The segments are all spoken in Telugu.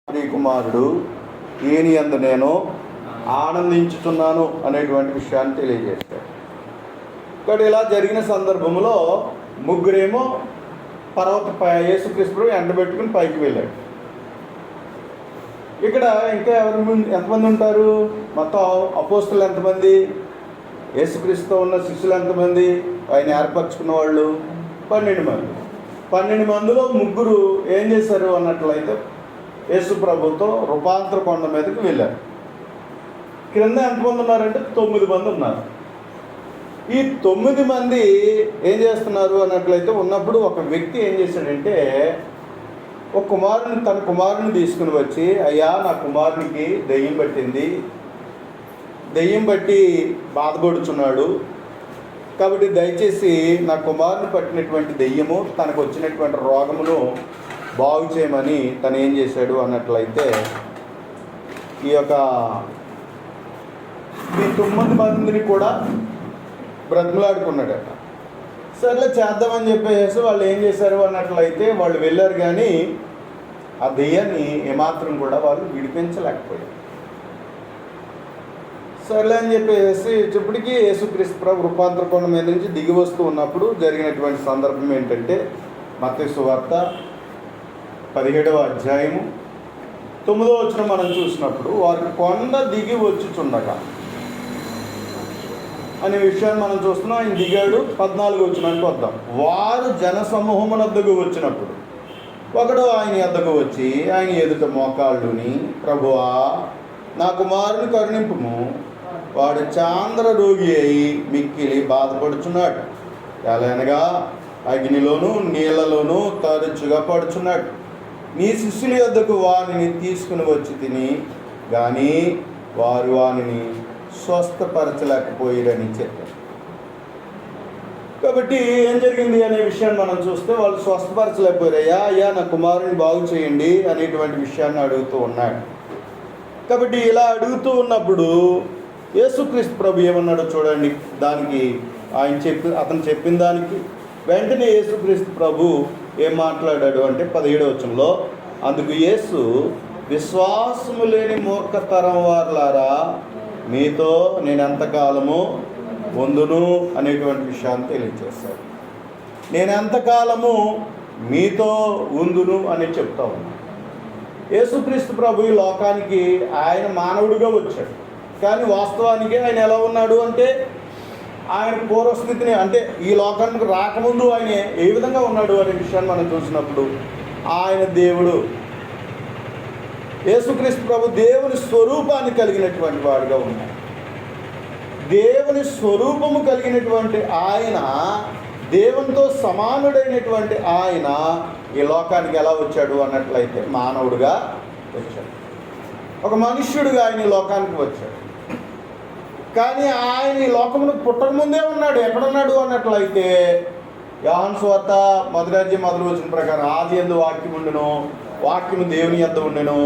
కుమారుడు ఈయన యందు నేను ఆనందించుతున్నాను అనేటువంటి విషయాన్ని తెలియజేశాడు. ఇక్కడ ఇలా జరిగిన సందర్భంలో ముగ్గురేమో యేసుక్రీస్తు ఎండబెట్టుకుని పైకి వెళ్ళాడు. ఇక్కడ ఇంకా ఎంతమంది ఉంటారు? మొత్తం అపోస్తులు ఎంతమంది? యేసుక్రీస్తుతో ఉన్న శిష్యులు ఎంతమంది? ఆయన ఏర్పరచుకున్న వాళ్ళు 12 మంది. 12 మందిలో ముగ్గురు ఏం చేశారు అన్నట్లయితే యేసు ప్రభుతో రూపాంతర కొండ మీదకి వెళ్ళారు. క్రింద ఎంతమంది ఉన్నారంటే 9 మంది ఉన్నారు. ఈ 9 మంది ఏం చేస్తున్నారు అన్నట్లయితే ఉన్నప్పుడు ఒక వ్యక్తి ఏం చేశాడంటే తన కుమారుని తీసుకుని వచ్చి, అయ్యా నా కుమారునికి దెయ్యం పట్టింది, దెయ్యం బట్టి బాధపడుచున్నాడు, కాబట్టి దయచేసి నా కుమారుని పట్టినటువంటి దెయ్యము తనకు వచ్చినటువంటి రోగమును బాగు చేయమని తను ఏం చేశాడు అన్నట్లయితే ఈ 9 మందిని కూడా బ్రతిమలాడుకున్నాడట. సర్లే చేద్దామని చెప్పేసి వాళ్ళు ఏం చేశారు అన్నట్లయితే వాళ్ళు వెళ్ళారు, కానీ ఆ దెయ్యాన్ని ఏమాత్రం కూడా వాళ్ళు విడిపించలేకపోయారు. సర్లే అని చెప్పేసి ఇప్పటికీ యేసుక్రీస్తు ప్రభు రూపాంతర కొండ మీద నుంచి దిగి వస్తూ ఉన్నప్పుడు జరిగినటువంటి సందర్భం ఏంటంటే మత్తయి సువార్త 17వ అధ్యాయము 9వ వచనం మనం చూసినప్పుడు వారికి కొండ దిగి వచ్చుచుండగా అనే విషయాన్ని మనం చూస్తున్నాం. ఆయన దిగాడు. 14వ వచనానికి వద్దాం. వారు జనసమూహమున వద్దకు వచ్చినప్పుడు ఒకడు ఆయన వద్దకు వచ్చి ఆయన ఎదుట మోకాళ్ళుని, ప్రభువా నా కుమారుని కరుణింపుము, వాడు చాంద్ర రోగి అయి మిక్కిలి బాధపడుచున్నాడు, ఎలానగా అగ్నిలోను నీళ్లలోనూ తరచుగా పడుచున్నాడు. నీ శిష్యుల యొద్దకు వానిని తీసుకుని వచ్చి తిని కానీ వారు వానిని స్వస్థపరచలేకపోయారని చెప్పారు. కాబట్టి ఏం జరిగింది అనే విషయాన్ని మనం చూస్తే వాళ్ళు స్వస్థపరచలేకపోయారు. అయ్యా నా కుమారుని బాగు చేయండి అనేటువంటి విషయాన్ని అడుగుతూ ఉన్నాడు. కాబట్టి ఇలా అడుగుతూ ఉన్నప్పుడు యేసుక్రీస్తు ప్రభు ఏమన్నాడో చూడండి. దానికి అతను చెప్పిన దానికి వెంటనే యేసుక్రీస్తు ప్రభు ఏం మాట్లాడాడు అంటే 17వ వచనంలో, అందుకు యేసు, విశ్వాసము లేని మూర్ఖతరం వారులారా, మీతో నేను ఎంతకాలము ఉందును అనేటువంటి విషయాన్ని తెలియజేశాడు. నేను ఎంతకాలము మీతో ఉందును అని చెప్తా ఉన్నాను. యేసుక్రీస్తు ప్రభు ఈ లోకానికి ఆయన మానవుడిగా వచ్చాడు, కానీ వాస్తవానికి ఆయన ఎలా ఉన్నాడు అంటే ఆయన పూర్వస్థితిని, అంటే ఈ లోకానికి రాకముందు ఆయన ఏ విధంగా ఉన్నాడు అనే విషయాన్ని మనం చూసినప్పుడు ఆయన దేవుడు. యేసుక్రీస్తు ప్రభు దేవుని స్వరూపాన్ని కలిగినటువంటి వాడుగా ఉన్నాడు. దేవుని స్వరూపము కలిగినటువంటి ఆయన, దేవునితో సమానుడైనటువంటి ఆయన ఈ లోకానికి ఎలా వచ్చాడు అన్నట్లయితే మానవుడిగా వచ్చాడు. ఒక మనుష్యుడిగా ఆయన ఈ లోకానికి వచ్చాడు. కానీ ఆయన ఈ లోకమును పుట్టకముందే ఉన్నాడు. ఎక్కడున్నాడు అన్నట్లయితే యోహాను సువార్త 1వ వచనం ప్రకారం, ఆది యందు వాక్యం ఉండెను, వాక్యము దేవుని యొద్ద ఉండెను,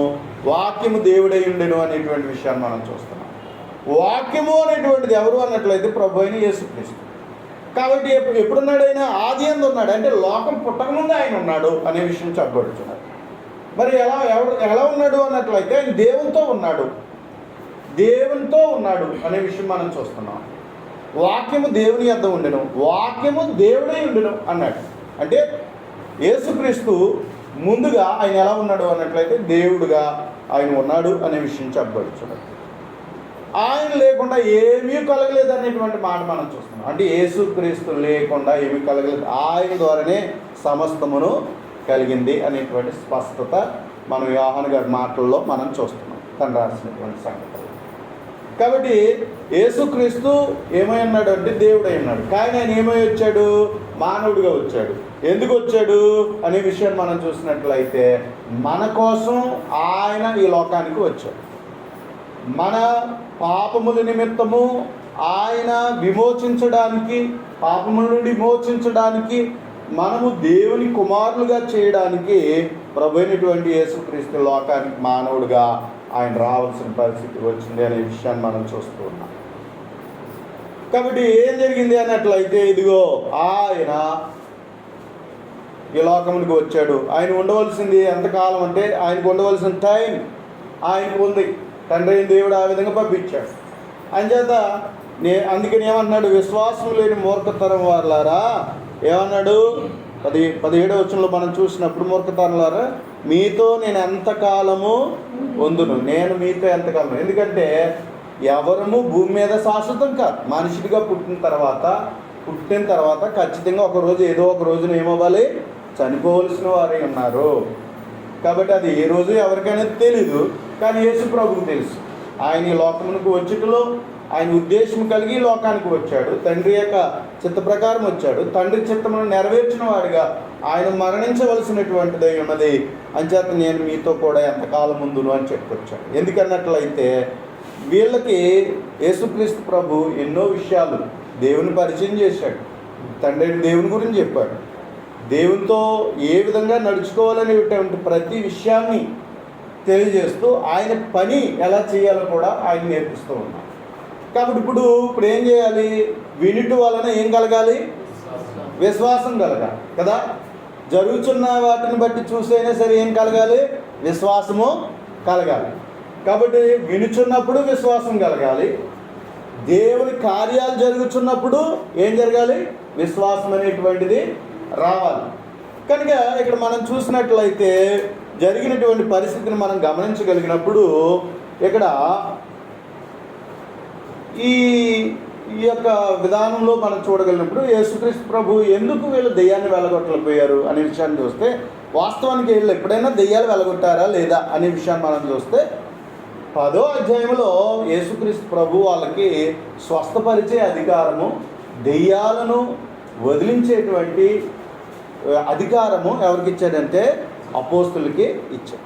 వాక్యము దేవుడై ఉండెను అనేటువంటి విషయాన్ని మనం చూస్తున్నాం. వాక్యము అనేటువంటిది ఎవరు అన్నట్లయితే ప్రభు అయిన యేసుక్రీస్తు. కాబట్టి ఎప్పుడున్నాడు ఆయన? ఆది యందు ఉన్నాడు, అంటే లోకం పుట్టకముందే ఆయన ఉన్నాడు అనే విషయం చెప్పబడుతున్నారు. మరి ఎలా ఉన్నాడు అన్నట్లయితే ఆయన దేవునితో ఉన్నాడు, దేవునితో ఉన్నాడు అనే విషయం మనం చూస్తున్నాం. వాక్యము దేవుని యొద్ద ఉండెను, వాక్యము దేవుడై ఉండెను అన్నాడు. అంటే యేసుక్రీస్తు ముందుగా ఆయన ఎలా ఉన్నాడు అన్నట్లయితే దేవుడుగా ఆయన ఉన్నాడు అనే విషయం చెప్పబడుచున్నాడు. ఆయన లేకుండా ఏమీ కలగలేదు అనేటువంటి మాట మనం చూస్తున్నాం. అంటే యేసుక్రీస్తు లేకుండా ఏమీ కలగలేదు, ఆయన ద్వారానే సమస్తమును కలిగింది అనేటువంటి స్పష్టత మనం యోహాను గారి మాటల్లో మనం చూస్తున్నాం, తను రాసినటువంటి సంగతి. కాబట్టి యేసుక్రీస్తు ఏమై ఉన్నాడు అంటే దేవుడై ఉన్నాడు, కానీ ఆయన ఏమై వచ్చాడు? మానవుడిగా వచ్చాడు. ఎందుకు వచ్చాడు అనే విషయాన్ని మనం చూసినట్లయితే మన కోసం ఆయన ఈ లోకానికి వచ్చాడు. మన పాపముల నిమిత్తము ఆయన విమోచించడానికి, పాపముల నుండి విమోచించడానికి, మనము దేవుని కుమారులుగా చేయడానికి ప్రభు అయినటువంటి యేసుక్రీస్తు లోకానికి మానవుడిగా ఆయన రావాల్సిన పరిస్థితి వచ్చింది అనే విషయాన్ని మనం చూస్తూ ఉన్నాం. కాబట్టి ఏం జరిగింది అన్నట్లయితే ఇదిగో ఆయన ఈ లోకమునికి వచ్చాడు. ఆయన ఉండవలసింది ఎంతకాలం అంటే ఆయనకు ఉండవలసిన టైం ఆయనకు ఉంది. తండ్రి అయిన దేవుడు ఆ విధంగా పంపించాడు. అంచేత అందుకని ఏమన్నాడు, విశ్వాసం లేని మూర్ఖతరం వారులారా ఏమన్నాడు, 17వ వచనంలో మనం చూసినప్పుడు, మూర్ఖతరులారా మీతో నేను ఎంతకాలము ఉందును, నేను మీతో ఎంతకాలం. ఎందుకంటే ఎవరము భూమి మీద శాశ్వతం కాదు. మనిషిగా పుట్టిన తర్వాత ఖచ్చితంగా ఒకరోజు ఏదో ఒక రోజున ఏమవ్వాలి, చనిపోవలసిన వారే ఉన్నారు. కాబట్టి అది ఏ రోజు ఎవరికైనా తెలీదు, కానీ యేసు ప్రభువుకు తెలుసు. ఆయన ఈ లోకమునకు వచ్చుటలో ఆయన ఉద్దేశం కలిగి లోకానికి వచ్చాడు. తండ్రి యొక్క చిత్త ప్రకారం వచ్చాడు. తండ్రి చిత్తమును నెరవేర్చిన వాడిగా ఆయన మరణించవలసినటువంటిదై ఉన్నది. అంచేత నేను మీతో కూడా ఎంతకాలం ముందును అని చెప్పుకొచ్చాడు. ఎందుకన్నట్లయితే వీళ్ళకి యేసుక్రీస్తు ప్రభు ఎన్నో విషయాలు దేవుని పరిచయం చేశాడు. తండ్రి దేవుని గురించి చెప్పాడు. దేవునితో ఏ విధంగా నడుచుకోవాలనేటువంటి ప్రతి విషయాన్ని తెలియజేస్తూ ఆయన పని ఎలా చేయాలో కూడా ఆయన నేర్పిస్తూ ఉన్నాడు. కాబట్టి ఇప్పుడు ఏం చేయాలి, వినుట వలన ఏం కలగాలి, విశ్వాసం కలగాలి కదా. జరుగుతున్న వాటిని బట్టి చూసైనా సరే ఏం కలగాలి, విశ్వాసము కలగాలి. కాబట్టి వినుచున్నప్పుడు విశ్వాసం కలగాలి. దేవుని కార్యాలు జరుగుతున్నప్పుడు ఏం జరగాలి, విశ్వాసం అనేటువంటిది రావాలి. కనుక ఇక్కడ మనం చూసినట్లయితే జరిగినటువంటి పరిస్థితిని మనం గమనించగలిగినప్పుడు ఇక్కడ ఈ యొక్క విధానంలో మనం చూడగలిగినప్పుడు యేసుక్రీస్తు ప్రభు ఎందుకు వీళ్ళు దెయ్యాన్ని వెళ్ళగొట్టలేకపోయారు అనే విషయాన్ని చూస్తే, వాస్తవానికి వీళ్ళు ఎప్పుడైనా దెయ్యాలు వెళ్ళగొట్టారా లేదా అనే విషయాన్ని మనం చూస్తే 10వ అధ్యాయంలో యేసుక్రీస్తు ప్రభు వాళ్ళకి స్వస్థపరిచే అధికారము, దెయ్యాలను వదిలించేటువంటి అధికారము ఎవరికి ఇచ్చాడంటే అపోస్తులకి ఇచ్చాడు.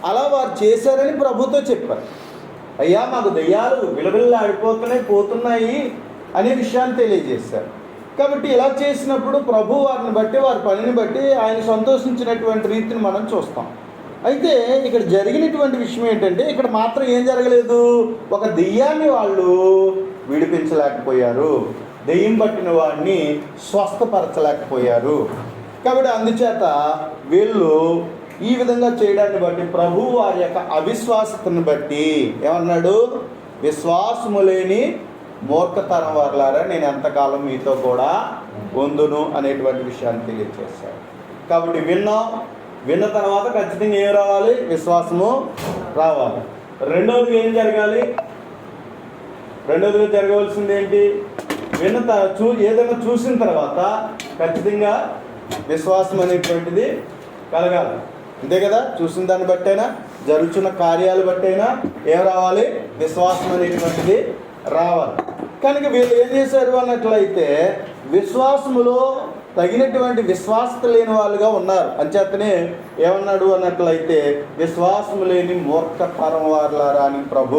అలా వారు చేశారని ప్రభుతో చెప్పారు. అయ్యా మాకు దెయ్యాలు పోతున్నాయి అనే విషయాన్ని తెలియజేశారు. కాబట్టి ఇలా చేసినప్పుడు ప్రభు వారిని బట్టి, వారి పనిని బట్టి ఆయన సంతోషించినటువంటి రీతిని మనం చూస్తాం. అయితే ఇక్కడ జరిగినటువంటి విషయం ఏంటంటే, ఇక్కడ మాత్రం ఏం జరగలేదు, ఒక దెయ్యాన్ని వాళ్ళు విడిపించలేకపోయారు, దెయ్యం పట్టిన వాడిని స్వస్థపరచలేకపోయారు. కాబట్టి అందుచేత వీళ్ళు ఈ విధంగా చేయడాన్ని బట్టి ప్రభు వారి యొక్క అవిశ్వాసతను బట్టి ఏమన్నాడు, విశ్వాసము లేని మూర్ఖతరం వారులారా నేను ఎంతకాలం మీతో కూడా ఉందును అనేటువంటి విషయాన్ని తెలియజేశారు. కాబట్టి విన్న తర్వాత ఖచ్చితంగా ఏం రావాలి, విశ్వాసము రావాలి. రెండవది ఏం జరగాలి, రెండవదిగా జరగవలసింది ఏంటి, ఏదైనా చూసిన తర్వాత ఖచ్చితంగా విశ్వాసం అనేటువంటిది కలగాలి. అంతే కదా, చూసిన దాన్ని బట్టైనా జరుగుతున్న కార్యాలు బట్టైనా ఏం రావాలి, విశ్వాసం అనేటువంటిది రావాలి. కనుక వీళ్ళు ఏం చేశారు అన్నట్లయితే విశ్వాసములో తగినటువంటి విశ్వాసత లేని వాళ్ళుగా ఉన్నారు. అంచేతనే ఏమన్నాడు అన్నట్లయితే విశ్వాసము లేని మూర్ఖతరం వారులారా అని ప్రభు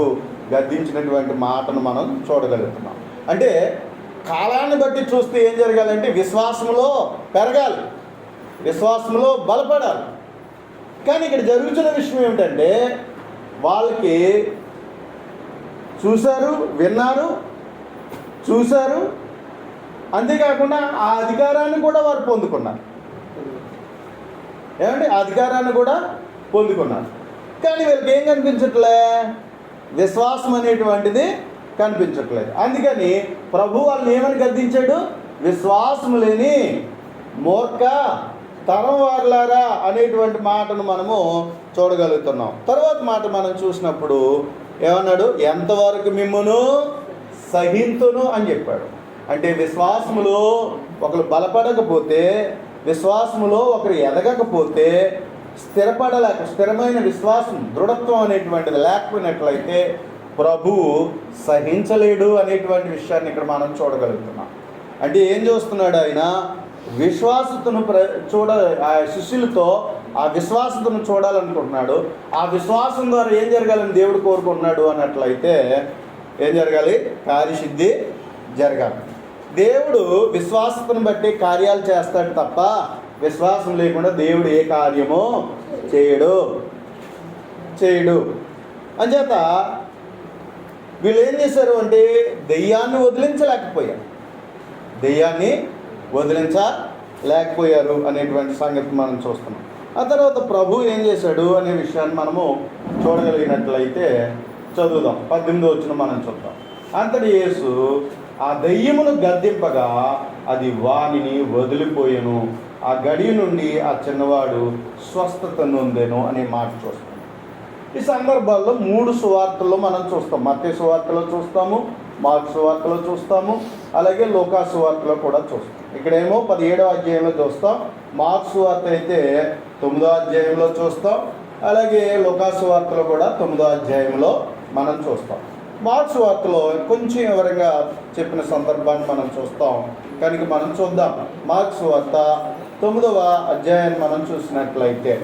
గద్దించినటువంటి మాటను మనం చూడగలుగుతున్నాం. అంటే కాలాన్ని బట్టి చూస్తే ఏం జరగాలంటే విశ్వాసములో పెరగాలి, విశ్వాసములో బలపడాలి. కానీ ఇక్కడ జరుగుతున్న విషయం ఏమిటంటే వాళ్ళకి చూశారు అంతేకాకుండా ఆ అధికారాన్ని కూడా వారు పొందుకున్నారు. ఏమంటే ఆ అధికారాన్ని కూడా పొందుకున్నారు. కానీ వీళ్ళకి ఏం కనిపించట్లే, విశ్వాసం అనేటువంటిది కనిపించట్లేదు. అందుకని ప్రభు వాళ్ళని ఏమని గద్దించాడు, విశ్వాసము లేని మూర్ఖ తరం వారులారా అనేటువంటి మాటను మనము చూడగలుగుతున్నాం. తర్వాత మాట మనం చూసినప్పుడు ఏమన్నాడు, ఎంతవరకు మిమ్మును సహింతును అని చెప్పాడు. అంటే విశ్వాసములో ఒకరు బలపడకపోతే, విశ్వాసములో ఒకరు ఎదగకపోతే, స్థిరమైన విశ్వాసం, దృఢత్వం అనేటువంటిది లేకపోయినట్లయితే ప్రభువు సహించలేడు అనేటువంటి విషయాన్ని ఇక్కడ మనం చూడగలుగుతున్నాం. అంటే ఏం చూస్తున్నాడు ఆయన, విశ్వాసతను ఆ శిష్యులతో ఆ విశ్వాసతను చూడాలనుకుంటున్నాడు. ఆ విశ్వాసం ద్వారా ఏం జరగాలని దేవుడు కోరుకుంటున్నాడు అన్నట్లయితే ఏం జరగాలి, కార్యసిద్ధి జరగాలి. దేవుడు విశ్వాసతను బట్టి కార్యాలు చేస్తాడు తప్ప విశ్వాసం లేకుండా దేవుడు ఏ కార్యమో చేయడు. అంచేత వీళ్ళు ఏం చేశారు అంటే దెయ్యాన్ని వదిలించలేకపోయారు. లేకపోయారు అనేటువంటి సంగతి మనం చూస్తున్నాం. ఆ తర్వాత ప్రభు ఏం చేశాడు అనే విషయాన్ని మనము చూడగలిగినట్లయితే చదువుదాం. 18వ వచనం మనం చూద్దాం. అంతటి యేసు ఆ దయ్యమును గద్దింపగా అది వానిని వదిలిపోయెను. ఆ గడి నుండి ఆ చిన్నవాడు స్వస్థత నొందెను అనే మాట చూస్తాం. ఈ సందర్భాల్లో 3 సువార్తల్లో మనం చూస్తాం. మత్తయి సువార్తలో చూస్తాము, మార్కు సువార్తలో చూస్తాము, అలాగే లూకా సువార్తలో కూడా చూస్తాం. ఇక్కడేమో 17వ అధ్యాయంలో చూస్తాం, మార్కు సువార్త అయితే 9వ అధ్యాయంలో చూస్తాం, అలాగే లూకా సువార్తలో కూడా 9వ అధ్యాయంలో మనం చూస్తాం. మార్కు సువార్తలో కొంచెం వివరంగా చెప్పిన సందర్భాన్ని మనం చూస్తాం కనుక మనం చూద్దాం. మార్కు సువార్త 9వ అధ్యాయాన్ని మనం చూసినట్లయితే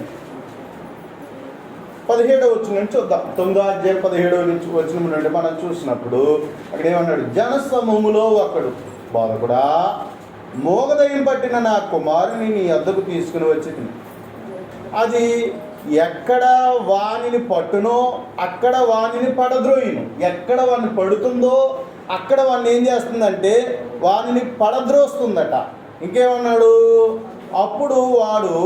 17వ వచనం నుంచి చూద్దాం. 9వ అధ్యాయం 17వ నుంచి వచనం నుండి మనం చూసినప్పుడు అక్కడ ఏమన్నాడు? జనసమూహములో ఒకడు, బోధకుడా, మోగదయ్యం పట్టిన నా కుమారుని నీ వద్దకు తీసుకుని వచ్చి, అది ఎక్కడ వానిని పట్టునో అక్కడ వానిని పడద్రోయును. ఎక్కడ వాడిని పడుతుందో అక్కడ వాడిని ఏం చేస్తుందంటే వానిని పడద్రోస్తుందట. ఇంకేమన్నాడు? అప్పుడు వాడు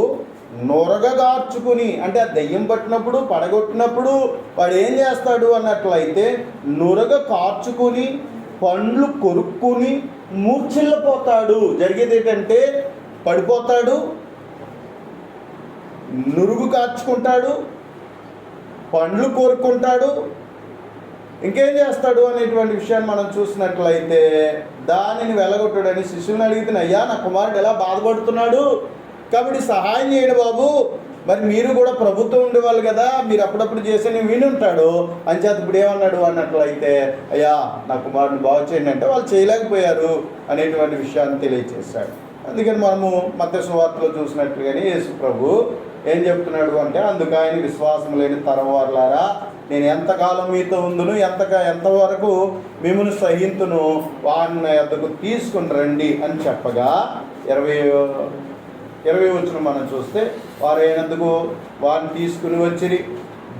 నొరగగార్చుకుని, అంటే ఆ దెయ్యం పట్టినప్పుడు పడగొట్టినప్పుడు వాడు ఏం చేస్తాడు అన్నట్లయితే నురగ కార్చుకుని పండ్లు కొరుక్కుని మూర్ఛిల్లిపోతాడు. జరిగేది ఏంటంటే పడిపోతాడు, నురుగు కార్చుకుంటాడు, పండ్లు కోరుకుంటాడు, ఇంకేం చేస్తాడు అనేటువంటి విషయాన్ని మనం చూసినట్లయితే దానిని వెలగొట్టాడని శిష్యుని అడిగితే, అయ్యా నా కుమారుడు ఎలా బాధపడుతున్నాడు కాబట్టి సహాయం చేయండి బాబు, మరి మీరు కూడా ప్రభుత్వం ఉండేవాళ్ళు కదా, మీరు అప్పుడప్పుడు చేసి నేను వినుంటాడు అంచేత ఇప్పుడు ఏమన్నాడు అన్నట్లయితే, అయ్యా నా కుమారుడిని బాగు చేయండి అంటే వాళ్ళు చేయలేకపోయారు అనేటువంటి విషయాన్ని తెలియజేశాడు. అందుకని మనము మత్తయి సువార్తలో చూసినట్లుగానే యేసు ప్రభు ఏం చెప్తున్నాడు అంటే, అందుకు ఆయన విశ్వాసం లేని తరం వారులారా, నేను ఎంతకాలం మీతో ఉందును, ఎంతవరకు మిమ్మల్ని సహింతును, వారిని వద్దకు తీసుకుని రండి అని చెప్పగా 20 వచనం మనం చూస్తే, వారు అయినందుకు వారిని తీసుకుని వచ్చిరి.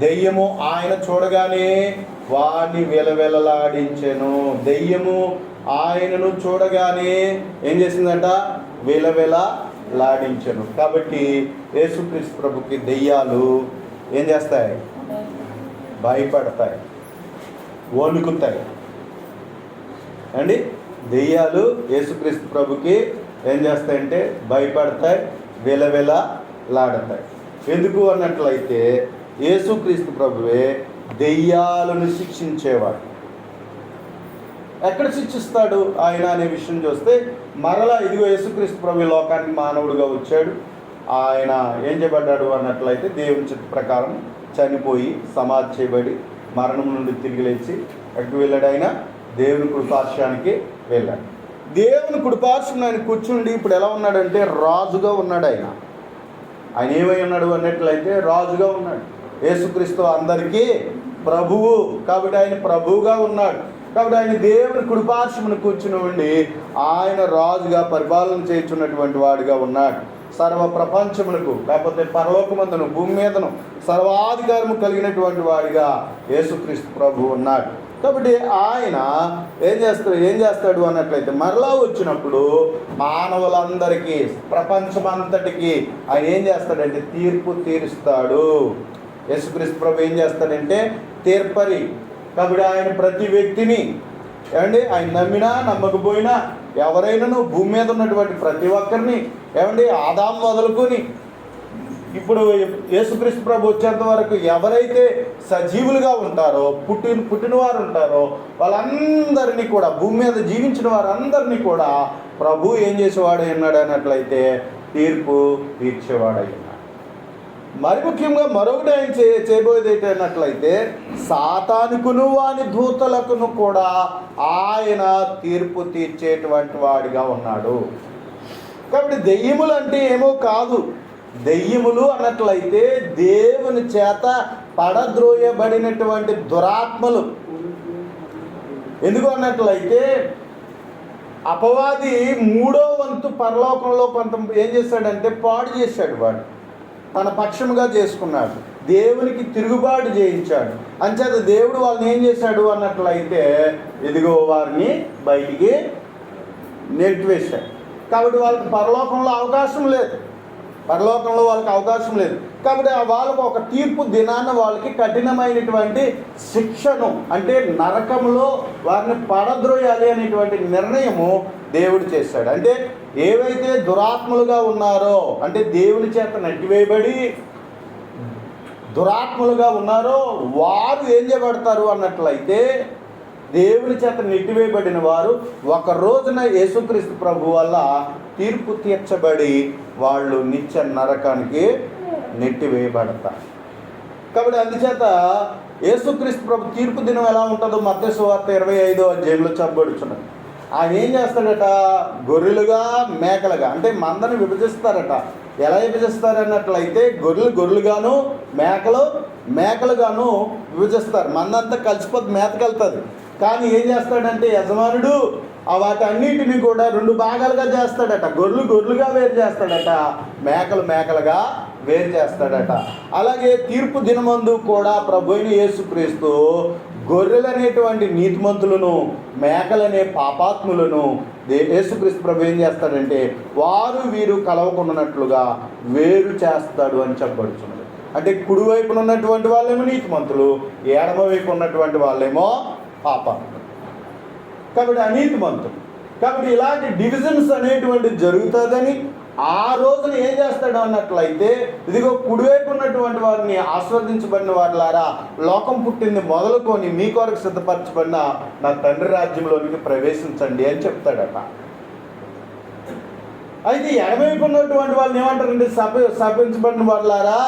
దెయ్యము ఆయన చూడగానే వారిని విలవిలలాడించెను. దెయ్యము ఆయనను చూడగానే ఏం చేసిందంట? విలవిలలాడించెను. కాబట్టి యేసుక్రీస్తు ప్రభుకి దెయ్యాలు ఏం చేస్తాయి? భయపడతాయి, వణుకుతాయి అండి. దెయ్యాలు యేసుక్రీస్తు ప్రభుకి ఏం చేస్తాయంటే భయపడతాయి, విలవిలలాడతాయి. ఎందుకు అన్నట్లయితే యేసుక్రీస్తు ప్రభువే దెయ్యాలను శిక్షించేవాడు. ఎక్కడ శిక్షిస్తాడు ఆయన అనే విషయం చూస్తే, మరలా ఇదిగో యేసుక్రీస్తు ప్రభు లోకానికి మానవుడిగా వచ్చాడు. ఆయన ఏం చేయబడ్డాడు అన్నట్లయితే దేవుని చిత్త ప్రకారం చనిపోయి సమాధి చేయబడి మరణం నుండి తిరిగి లేచి ఎక్కడికి వెళ్ళాడు? ఆయన దేవుని కృపార్శానికి వెళ్ళాడు. దేవుని కృపార్శం ఆయన కూర్చుండి ఇప్పుడు ఎలా ఉన్నాడంటే రాజుగా ఉన్నాడు. ఆయన ఏమై ఉన్నాడు అన్నట్లయితే రాజుగా ఉన్నాడు. యేసుక్రీస్తు అందరికీ ప్రభువు కాబట్టి ఆయన ప్రభువుగా ఉన్నాడు. కాబట్టి ఆయన దేవుని కృపార్శమును కూర్చుని ఉండి ఆయన రాజుగా పరిపాలన చేయుచున్నటువంటి వాడిగా ఉన్నాడు. సర్వ ప్రపంచములకు లేకపోతే పరలోకమందును భూమి మీదను సర్వాధికారము కలిగినటువంటి వాడిగా యేసుక్రీస్తు ప్రభు ఉన్నాడు. కాబట్టి ఆయన ఏం చేస్తాడు అన్నట్లయితే మరలా వచ్చినప్పుడు మానవులందరికీ ప్రపంచమంతటికి ఆయన ఏం చేస్తాడంటే తీర్పు తీరుస్తాడు. యేసుక్రీస్తు ప్రభు ఏం చేస్తాడంటే తీర్పరి. కాబట్టి ఆయన ప్రతి వ్యక్తిని ఆయన నమ్మినా నమ్మకపోయినా ఎవరైనాను భూమి మీద ఉన్నటువంటి ప్రతి ఒక్కరిని ఆదాము మొదలుకొని ఇప్పుడు యేసుక్రీస్తు ప్రభు వచ్చేంత వరకు ఎవరైతే సజీవులుగా ఉంటారో పుట్టినవారు ఉంటారో వాళ్ళందరినీ కూడా భూమి మీద జీవించిన వారందరినీ కూడా ప్రభు ఏం చేసేవాడు అన్నాడు అన్నట్లయితే తీర్పు తీర్చేవాడై ఉన్నాడు. మరి ముఖ్యంగా మరొకటి ఆయన చేయబోయేది ఏంటన్నట్లయితే సాతానుకును వాని దూతలకును కూడా ఆయన తీర్పు తీర్చేటువంటి వాడిగా ఉన్నాడు. కాబట్టి దెయ్యములు అంటే ఏమో కాదు. దెయ్యములు అన్నట్లయితే దేవుని చేత పడద్రోయబడినటువంటి దురాత్మలు. ఎందుకు అన్నట్లయితే అపవాది 3వ వంతు పరలోకంలో కొంత ఏం చేశాడంటే పాడు చేశాడు. వాడు తన పక్షముగా చేసుకున్నాడు, దేవునికి తిరుగుబాటు చేయించాడు. అంచేత దేవుడు వాళ్ళని ఏం చేశాడు అన్నట్లయితే ఇదిగో వారిని బయటికి నెట్టివేశాడు. కాబట్టి వాళ్ళకి పరలోకంలో అవకాశం లేదు. పరలోకంలో వాళ్ళకి అవకాశం లేదు. కాబట్టి వాళ్ళకు ఒక తీర్పు దినాన వాళ్ళకి కఠినమైనటువంటి శిక్షను, అంటే నరకంలో వారిని పడద్రోయాలి అనేటువంటి నిర్ణయము దేవుడు చేశాడు. అంటే ఏవైతే దురాత్మలుగా ఉన్నారో, అంటే దేవుని చేత నెట్టివేయబడి దురాత్మలుగా ఉన్నారో వారు ఏం చేయబడతారు అన్నట్లయితే, దేవుని చేత నెట్టివేయబడిన వారు ఒక రోజున యేసుక్రీస్తు ప్రభు వల్ల తీర్పు తీర్చబడి వాళ్ళు నిత్య నరకానికి నెట్టివేయబడతారు. కాబట్టి అందుచేత యేసుక్రీస్తు ప్రభు తీర్పు దినం ఎలా ఉంటుందో మత్తయి సువార్త 25వ అధ్యాయంలో చెప్పబడుచున్నది. ఆయన ఏం చేస్తాడట? గొర్రెలుగా మేకలుగా, అంటే మందని విభజిస్తారట. ఎలా విభజిస్తారన్నట్లయితే గొర్రెలుగాను మేకలుగాను విభజిస్తారు. మందంతా కలిసిపోతే మేతకెళ్తుంది. కానీ ఏం చేస్తాడంటే యజమానుడు వాటన్నిటిని కూడా 2 భాగాలుగా చేస్తాడట. గొర్రెలుగా వేరు చేస్తాడట, మేకలుగా వేరు చేస్తాడట. అలాగే తీర్పు దినమందు కూడా ప్రభువైన యేసుక్రీస్తు గొర్రెలనేటువంటి నీతిమంతులను, మేకలనే పాపాత్ములను యేసుక్రీస్తు ప్రభు ఏం చేస్తాడంటే వీరు కలవకుండానట్లుగా వేరు చేస్తాడు అని చెప్పబడుచున్నది. అంటే కుడివైపున ఉన్నటువంటి వాళ్ళేమో నీతిమంతులు, ఎడమ వైపు ఉన్నటువంటి వాళ్ళేమో పాపాత్ములు. కాబట్టి అనీతిమంతులు. కాబట్టి ఇలాంటి డివిజన్స్ అనేటువంటి జరుగుతుందని ఆ రోజున ఏం చేస్తాడు అన్నట్లయితే, ఇదిగో కుడివైపు ఉన్నటువంటి వారిని ఆస్వాదించబడిన వారిలారా, లోకం పుట్టింది మొదలుకొని మీ కొరకు సిద్ధపరచబడిన నా తండ్రి రాజ్యంలోనికి ప్రవేశించండి అని చెప్తాడట. అయితే ఎడమవైపు ఉన్నటువంటి వాళ్ళని ఏమంటారంటే, శపించబడిన వాళ్ళారా,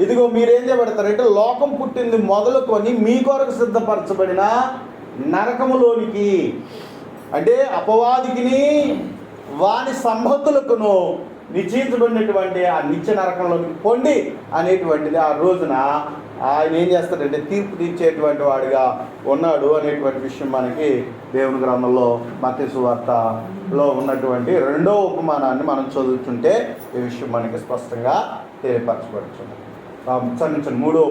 ఇదిగో మీరేం చేయబడతారంటే లోకం పుట్టింది మొదలుకొని మీ కొరకు సిద్ధపరచబడిన నరకములోనికి, అంటే అపవాదికిని వాని సంబంధులకును నిశ్చయించబడినటువంటి ఆ నిత్య నరకంలోనికి పొండి అనేటువంటిది ఆ రోజున ఆయన ఏం చేస్తాడంటే తీర్పు తీర్చేటువంటి వాడిగా ఉన్నాడు అనేటువంటి విషయం మనకి దేవుని గ్రంథంలో మత్తయి సువార్తలో ఉన్నటువంటి 2వ ఉపమానాన్ని మనం చదువుతుంటే ఈ విషయం మనకి స్పష్టంగా తెలియపరచబడుతుంది. క్షమించండి, 3వ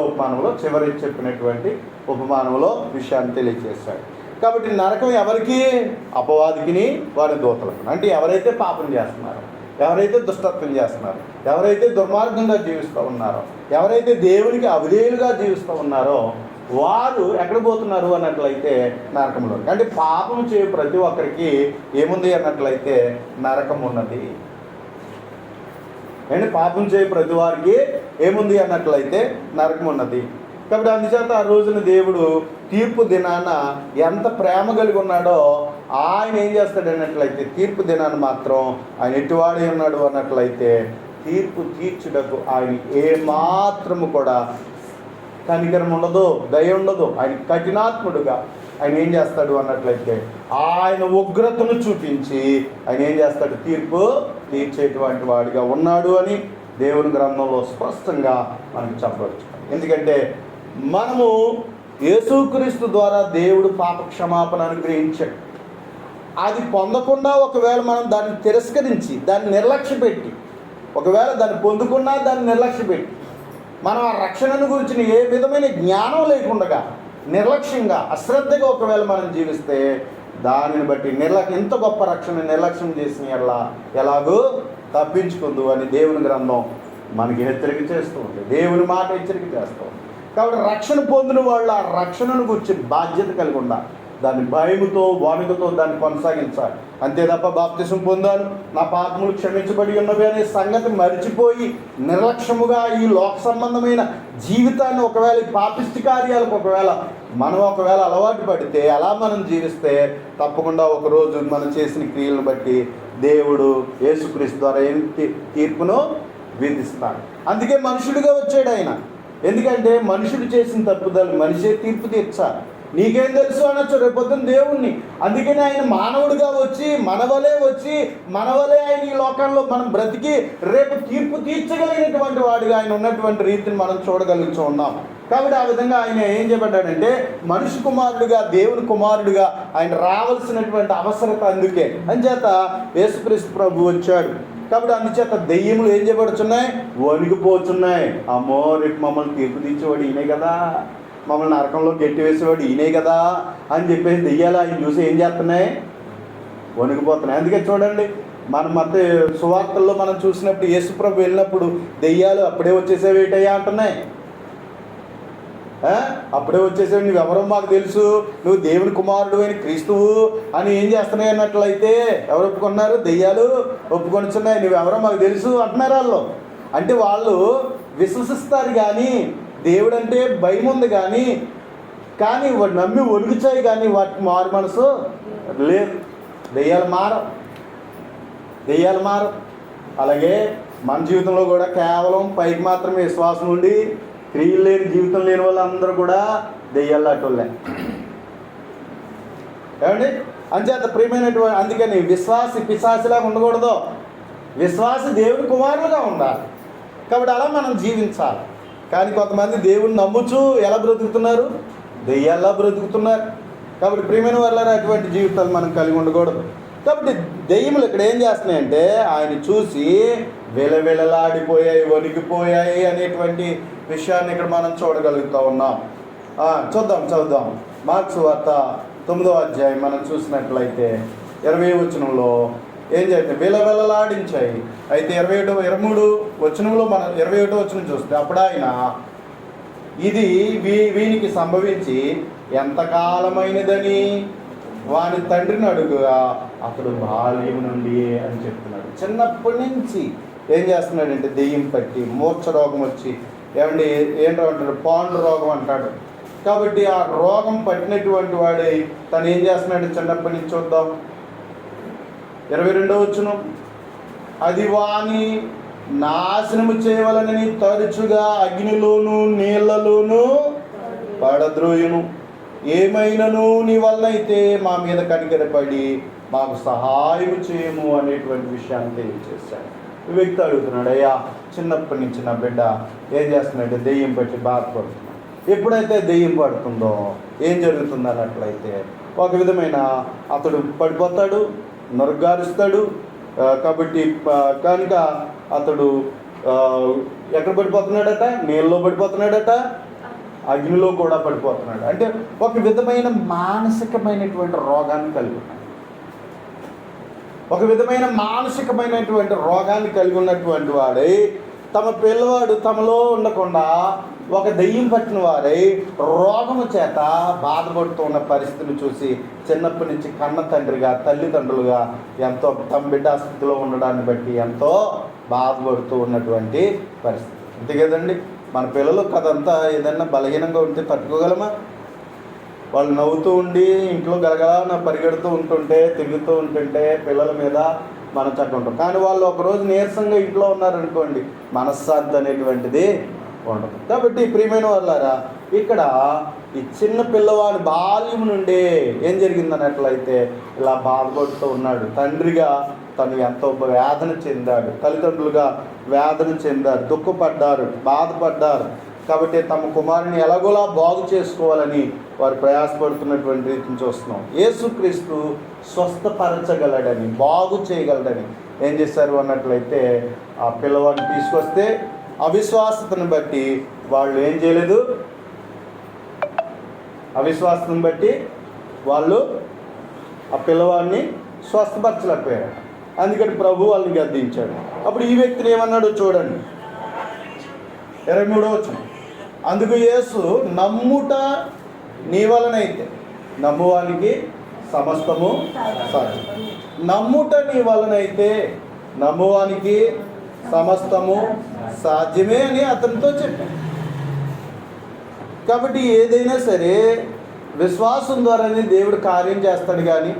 ఉపమానంలో చివరి చెప్పినటువంటి ఉపమానంలో విషయాన్ని తెలియజేశాడు. కాబట్టి నరకం ఎవరికి? అపవాదికిని వారి దూతలకు. అంటే ఎవరైతే పాపం చేస్తున్నారో, ఎవరైతే దుష్టత్వం చేస్తున్నారో, ఎవరైతే దుర్మార్గంగా జీవిస్తూ ఉన్నారో, ఎవరైతే దేవునికి అవిధేయులుగా జీవిస్తూ ఉన్నారో వారు ఎక్కడ పోతున్నారు అన్నట్లయితే నరకంలోకి. అంటే పాపం చేయ ప్రతి ఒక్కరికి ఏముంది అన్నట్లయితే నరకం ఉన్నది. అంటే పాపం చేయ ప్రతి వారికి ఏముంది అన్నట్లయితే నరకం ఉన్నది. కాబట్టి అందుచేత ఆ రోజున దేవుడు తీర్పు దినాన ఎంత ప్రేమ కలిగి ఉన్నాడో ఆయన ఏం చేస్తాడు అన్నట్లయితే తీర్పు దినాన్ని మాత్రం ఆయన ఎటువాడే ఉన్నాడు అన్నట్లయితే తీర్పు తీర్చుటకు ఆయన ఏమాత్రము కూడా కనికరం ఉండదు, దయ ఉండదు. ఆయన కఠినాత్ముడుగా ఆయన ఏం చేస్తాడు అన్నట్లయితే ఆయన ఉగ్రతను చూపించి ఆయన ఏం చేస్తాడు? తీర్పు తీర్చేటువంటి వాడిగా ఉన్నాడు అని దేవుని గ్రంథంలో స్పష్టంగా మనకు చెప్పవచ్చు. ఎందుకంటే మనము యేసుక్రీస్తు ద్వారా దేవుడు పాప క్షమాపణ అనుగ్రహించాడు. అది పొందకుండా ఒకవేళ మనం దాన్ని తిరస్కరించి దాన్ని నిర్లక్ష్య పెట్టి, ఒకవేళ దాన్ని పొందుకున్నా దాన్ని నిర్లక్ష్య పెట్టి, మనం ఆ రక్షణను గురించిన ఏ విధమైన జ్ఞానం లేకుండా నిర్లక్ష్యంగా అశ్రద్ధగా ఒకవేళ మనం జీవిస్తే దానిని బట్టి ఇంత గొప్ప రక్షణ నిర్లక్ష్యం చేసిన ఎలాగో తప్పించుకుందు అని దేవుని గ్రంథం మనకి హెచ్చరిక చేస్తూ ఉంది. దేవుని మాట హెచ్చరిక చేస్తూ ఉంది. కాబట్టి రక్షణ పొందిన వాళ్ళు ఆ రక్షణను గురించి బాధ్యత కలిగి ఉండాలి. దాన్ని భయముతో వామికతో దాన్ని కొనసాగించాలి. అంతే తప్ప బాప్తిసం పొందాను, నా పాపములు క్షమించబడి ఉన్నవి అనే సంగతి మరిచిపోయి నిర్లక్ష్యముగా ఈ లోక సంబంధమైన జీవితాన్ని ఒకవేళ ఈ పాపిష్టి కార్యాలకు మనం ఒకవేళ అలవాటు పడితే అలా మనం జీవిస్తే తప్పకుండా ఒకరోజు మనం చేసిన క్రియలను బట్టి దేవుడు యేసుక్రీస్తు ద్వారా ఏం తీర్పును విధిస్తాడు. అందుకే మనుషుడిగా వచ్చాడు ఆయన. ఎందుకంటే మనుషుడు చేసిన తప్పుదలు మనిషే తీర్పు తీర్చాలి. నీకేం తెలుసు అనొచ్చు రేపొద్దున దేవుణ్ణి. అందుకని ఆయన మానవుడిగా వచ్చి మనవలే ఆయన ఈ లోకంలో మనం బ్రతికి రేపు తీర్పు తీర్చగలిగినటువంటి వాడిగా ఆయన ఉన్నటువంటి రీతిని మనం చూడగలుగుతూ ఉన్నాం. కాబట్టి ఆ విధంగా ఆయన ఏం చేయబడ్డాడంటే మనిషి కుమారుడిగా, దేవుని కుమారుడిగా ఆయన రావాల్సినటువంటి అవసరత అందుకే అంచేత యేసుక్రీస్తు ప్రభు వచ్చాడు. కాబట్టి అందుచేత దెయ్యములు ఏం చేయబడుతున్నాయి? వణికిపోతున్నాయి. అమ్మో రేపు మమ్మల్ని తీర్పు తీర్చేవాడు ఈయనే కదా, మమ్మల్ని నరకంలో గట్టి వేసేవాడు ఈయనే కదా అని చెప్పేసి దెయ్యాలు ఆయన చూసి ఏం చేస్తున్నాయి? వణికిపోతున్నాయి. అందుకే చూడండి, మనం మత సువార్తల్లో మనం చూసినప్పుడు యేసుప్రభు వెళ్ళినప్పుడు దెయ్యాలు అప్పుడే వచ్చేసేవి ఏంటయ్యా అంటున్నాయి. అప్పుడే వచ్చేసేవి, నువ్వెవరో మాకు తెలుసు, నువ్వు దేవుని కుమారుడు అని క్రీస్తువు అని ఏం చేస్తున్నాయి అన్నట్లయితే ఎవరు ఒప్పుకున్నారు? దెయ్యాలు ఒప్పుకొనిచున్నాయి, నువ్వెవరో మాకు తెలుసు అంటున్నారు వాళ్ళు. అంటే వాళ్ళు విశ్వసిస్తారు కానీ, దేవుడు అంటే భయం ఉంది కానీ వాడు నమ్మి వణుకుచాయి కానీ వాటికి మారు మనసు లేదు. దెయ్యాలు మారం. అలాగే మన జీవితంలో కూడా కేవలం పైకి మాత్రమే విశ్వాసం ఉండి క్రియలు లేని జీవితం లేని వాళ్ళందరూ కూడా దెయ్యాలు అటులే. ఏమండి? అంచేత ప్రియమైనటువంటి, అందుకని విశ్వాసి పిశాసిలాగా ఉండకూడదు, విశ్వాసి దేవుని కుమారులుగా ఉండాలి. కాబట్టి అలా మనం జీవించాలి. కానీ కొంతమంది దేవుని నమ్ముచు ఎలా బ్రతుకుతున్నారు? దెయ్యాల్లా బ్రతుకుతున్నారు. కాబట్టి ప్రియమైన వాళ్ళ అటువంటి జీవితాలు మనం కలిగి ఉండకూడదు. కాబట్టి దెయ్యములు ఇక్కడ ఏం చేస్తున్నాయంటే ఆయన చూసి విలవిలలాడిపోయాయి, వణికిపోయాయి అనేటువంటి విషయాన్ని ఇక్కడ మనం చూడగలుగుతూ ఉన్నాం. చదువుదాం. మార్క్స్ వార్త 9వ అధ్యాయం మనం చూసినట్లయితే 20వ వచనంలో ఏం చేస్తే విలవిలలాడించాయి. అయితే 23వ వచనంలో మనం 21వ వచనం చూస్తే అప్పుడు ఆయన ఇది వీనికి సంభవించి ఎంతకాలమైనదని వాని తండ్రిని అడుగుగా అతడు బాల్యం నుండి అని చెప్తున్నాడు. చిన్నప్పటి నుంచి ఏం చేస్తున్నాడంటే దెయ్యం పట్టి మూర్ఛ రోగం వచ్చి, ఏమండి ఏంటో అంటాడు, పాండు రోగం అంటాడు. కాబట్టి ఆ రోగం పట్టినటువంటి వాడి తను ఏం చేస్తున్నాడు చిన్నప్పటి నుంచి చూద్దాం. 22వ వచనం, అది వాని నాశనము చేయవలనని తరచుగా అగ్నిలోను నీళ్లలోనూ పడద్రోయును. ఏమైనాను నీ వల్ల అయితే మా మీద కనికరపడి మాకు సహాయం చేయము అనేటువంటి విషయాన్ని తెలియజేశాడు. ఈ వ్యక్తి అడుగుతున్నాడు, అయ్యా చిన్నప్పటి నుంచి నా బిడ్డ ఏం చేస్తున్నాడు? దెయ్యం పట్టి బాధపడుతున్నాడు. ఎప్పుడైతే దెయ్యం పడుతుందో ఏం జరుగుతుంది అన్నట్లయితే ఒక విధమైన అతడు పడిపోతాడు, నొరగారుస్తాడు. కాబట్టి కనుక అతడు ఎక్కడ పడిపోతున్నాడట? నీళ్ళలో పడిపోతున్నాడట, అగ్నిలో కూడా పడిపోతున్నాడు. అంటే ఒక విధమైన మానసికమైనటువంటి రోగాన్ని కలిగి ఉన్నాడు. ఒక విధమైన మానసికమైనటువంటి రోగాన్ని కలిగి ఉన్నటువంటి వాడై తమ పిల్లవాడు తమలో ఉండకుండా ఒక దెయ్యం పట్టిన వారై రోగము చేత బాధపడుతూ ఉన్న పరిస్థితిని చూసి చిన్నప్పటి నుంచి కన్న తండ్రిగా తల్లిదండ్రులుగా ఎంతో తమ బిడ్డ స్థితిలో ఉండడాన్ని బట్టి ఎంతో బాధపడుతూ ఉన్నటువంటి పరిస్థితి. అంతే కదండి, మన పిల్లలు కదంతా ఏదన్నా బలహీనంగా ఉంటే తట్టుకోగలమా? వాళ్ళు నవ్వుతూ ఉండి ఇంట్లో గలగలా పరిగెడుతూ ఉంటుంటే తిరుగుతూ ఉంటుంటే పిల్లల మీద మనం చక్కగా కానీ వాళ్ళు ఒకరోజు నీరసంగా ఇంట్లో ఉన్నారనుకోండి, మనశ్శాంతి అనేటువంటిది ఉండదు. కాబట్టి ప్రియమైన వాళ్ళారా, ఇక్కడ ఈ చిన్న పిల్లవాడి బాల్యం నుండే ఏం జరిగిందన్నట్లయితే ఇలా బాధపడుతూ ఉన్నాడు. తండ్రిగా తను ఎంతో వేదన చెందాడు, తల్లిదండ్రులుగా వేదన చెందారు, దుఃఖపడ్డారు, బాధపడ్డారు. కాబట్టి తమ కుమారుని ఎలాగోలా బాగు చేసుకోవాలని వారు ప్రయాసపడుతున్నటువంటి రీతిని చూస్తున్నాం. యేసుక్రీస్తు స్వస్థపరచగలడని, బాగు చేయగలడని ఏం చేశారు అన్నట్లయితే ఆ పిల్లవాడిని తీసుకొస్తే అవిశ్వాసతను బట్టి వాళ్ళు ఏం చేయలేదు, అవిశ్వాసతను బట్టి వాళ్ళు ఆ పిల్లవాడిని స్వస్థపరచలేకపోయారు. అందుకని ప్రభు వాళ్ళని గద్దించాడు. అప్పుడు ఈ వ్యక్తిని ఏమన్నాడు చూడండి, 23వ వచనం, అందుకు యేసు నమ్ముట నీ వలనైతే, నమ్మువానికి సమస్తము సాధ్యం. నమ్ముట నీ వలనైతే నమ్మువానికి సమస్తము సాధ్యమే అని అతనితో చెప్పాడు. కాబట్టి ఏదైనా సరే విశ్వాసం ద్వారానే దేవుడు కార్యం చేస్తాడు. కానీ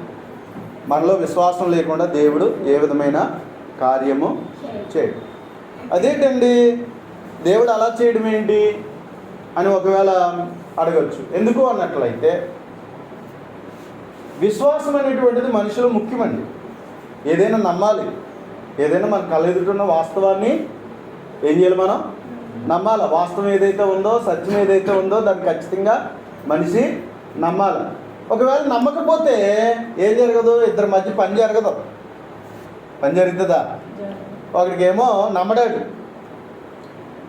మనలో విశ్వాసం లేకుండా దేవుడు ఏ విధమైన కార్యము చేయడు. అదేంటండి దేవుడు అలా చేయడం ఏంటి అని ఒకవేళ అడగచ్చు. ఎందుకు అన్నట్లయితే విశ్వాసం అనేటువంటిది మనిషిలో ముఖ్యమండి. ఏదైనా నమ్మాలి, ఏదైనా మన కళ్ళ ఎదుటిన్న వాస్తవాన్ని ఏం చేయాలి, మనం నమ్మాలి. వాస్తవం ఏదైతే ఉందో, సత్యం ఏదైతే ఉందో దాన్ని ఖచ్చితంగా మనిషి నమ్మాలి. ఒకవేళ నమ్మకపోతే ఏం జరగదు, ఇద్దరి మధ్య పని జరగదు. పని జరుగుతుందా? ఒకడికేమో నమ్మడాడు,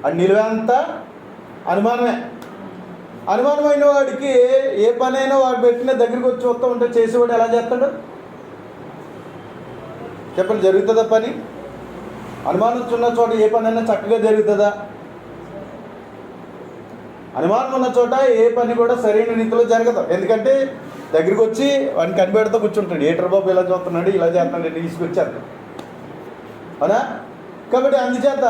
అది నిలువంతా అనుమానమే. అనుమానమైన వాడికి ఏ పనైనా వాడు పెట్టిన దగ్గరికి వచ్చి వస్తూ ఉంటే చేసేవాడు ఎలా చేస్తాడు? చెప్పండి, జరుగుతుందా పని? అనుమానం ఉన్న చోట ఏ పనైనా చక్కగా జరుగుతుందా? అనుమానం ఉన్న చోట ఏ పని కూడా సరైన రీతిలో జరగదు. ఎందుకంటే దగ్గరికి వచ్చి వాడిని కనిపెడుతూ కూర్చుంటాడు, ఏటర్ బాబు ఇలా చూస్తున్నాడు, ఇలా చేస్తున్నాడు, తీసుకొచ్చారు, అవునా? కాబట్టి అందుచేత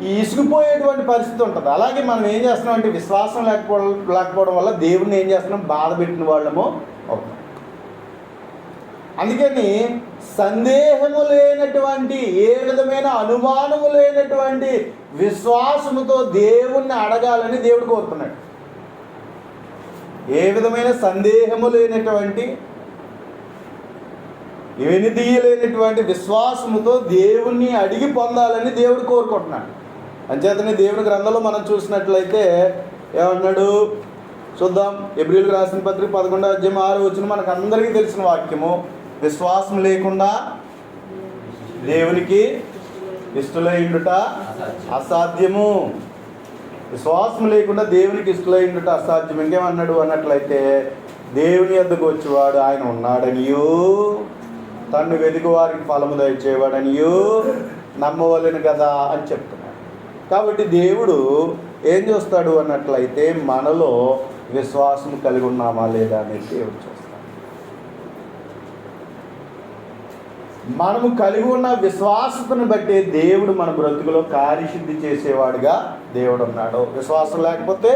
ఈ ఇసుకుపోయేటువంటి పరిస్థితి ఉంటుంది. అలాగే మనం ఏం చేస్తున్నాం అంటే విశ్వాసం లేకపోవడం వల్ల దేవుడిని ఏం చేస్తున్నాం, బాధ పెట్టిన వాళ్ళము అవుతాం. అందుకని సందేహము లేనటువంటి, ఏ విధమైన అనుమానము లేనటువంటి విశ్వాసముతో దేవుణ్ణి అడగాలని దేవుడు కోరుతున్నాడు. ఏ విధమైన సందేహము లేనటువంటి, వెనుదీయలేనటువంటి విశ్వాసముతో దేవుణ్ణి అడిగి పొందాలని దేవుడు కోరుకుంటున్నాడు. అంచేతనే దేవుని గ్రంథంలో మనం చూసినట్లయితే ఏమన్నాడు చూద్దాం. హెబ్రీయులకు రాసిన పత్రిక 11వ అధ్యాయం 6వ వచనం మనకు అందరికీ తెలిసిన వాక్యము. విశ్వాసం లేకుండా దేవునికి ఇష్టలైండుట అసాధ్యము. విశ్వాసం లేకుండా దేవునికి ఇష్టలైండుట అసాధ్యం. ఇంకేమన్నాడు అన్నట్లయితే, దేవుని యొద్దకు వచ్చేవాడు ఆయన ఉన్నాడనియు, తన్ను వెతుకు వారికి ఫలము దయచేవాడనియు నమ్మవలెను కదా అని చెప్తున్నాడు. కాబట్టి దేవుడు ఏం చేస్తాడు అన్నట్లయితే, మనలో విశ్వాసం కలిగి ఉన్నామా లేదా అనేది దేవుడు చూస్తాడు. మనము కలిగి ఉన్న విశ్వాసతను బట్టి దేవుడు మన బ్రతుకులో కార్యసిద్ధి చేసేవాడుగా దేవుడు ఉన్నాడు. విశ్వాసం లేకపోతే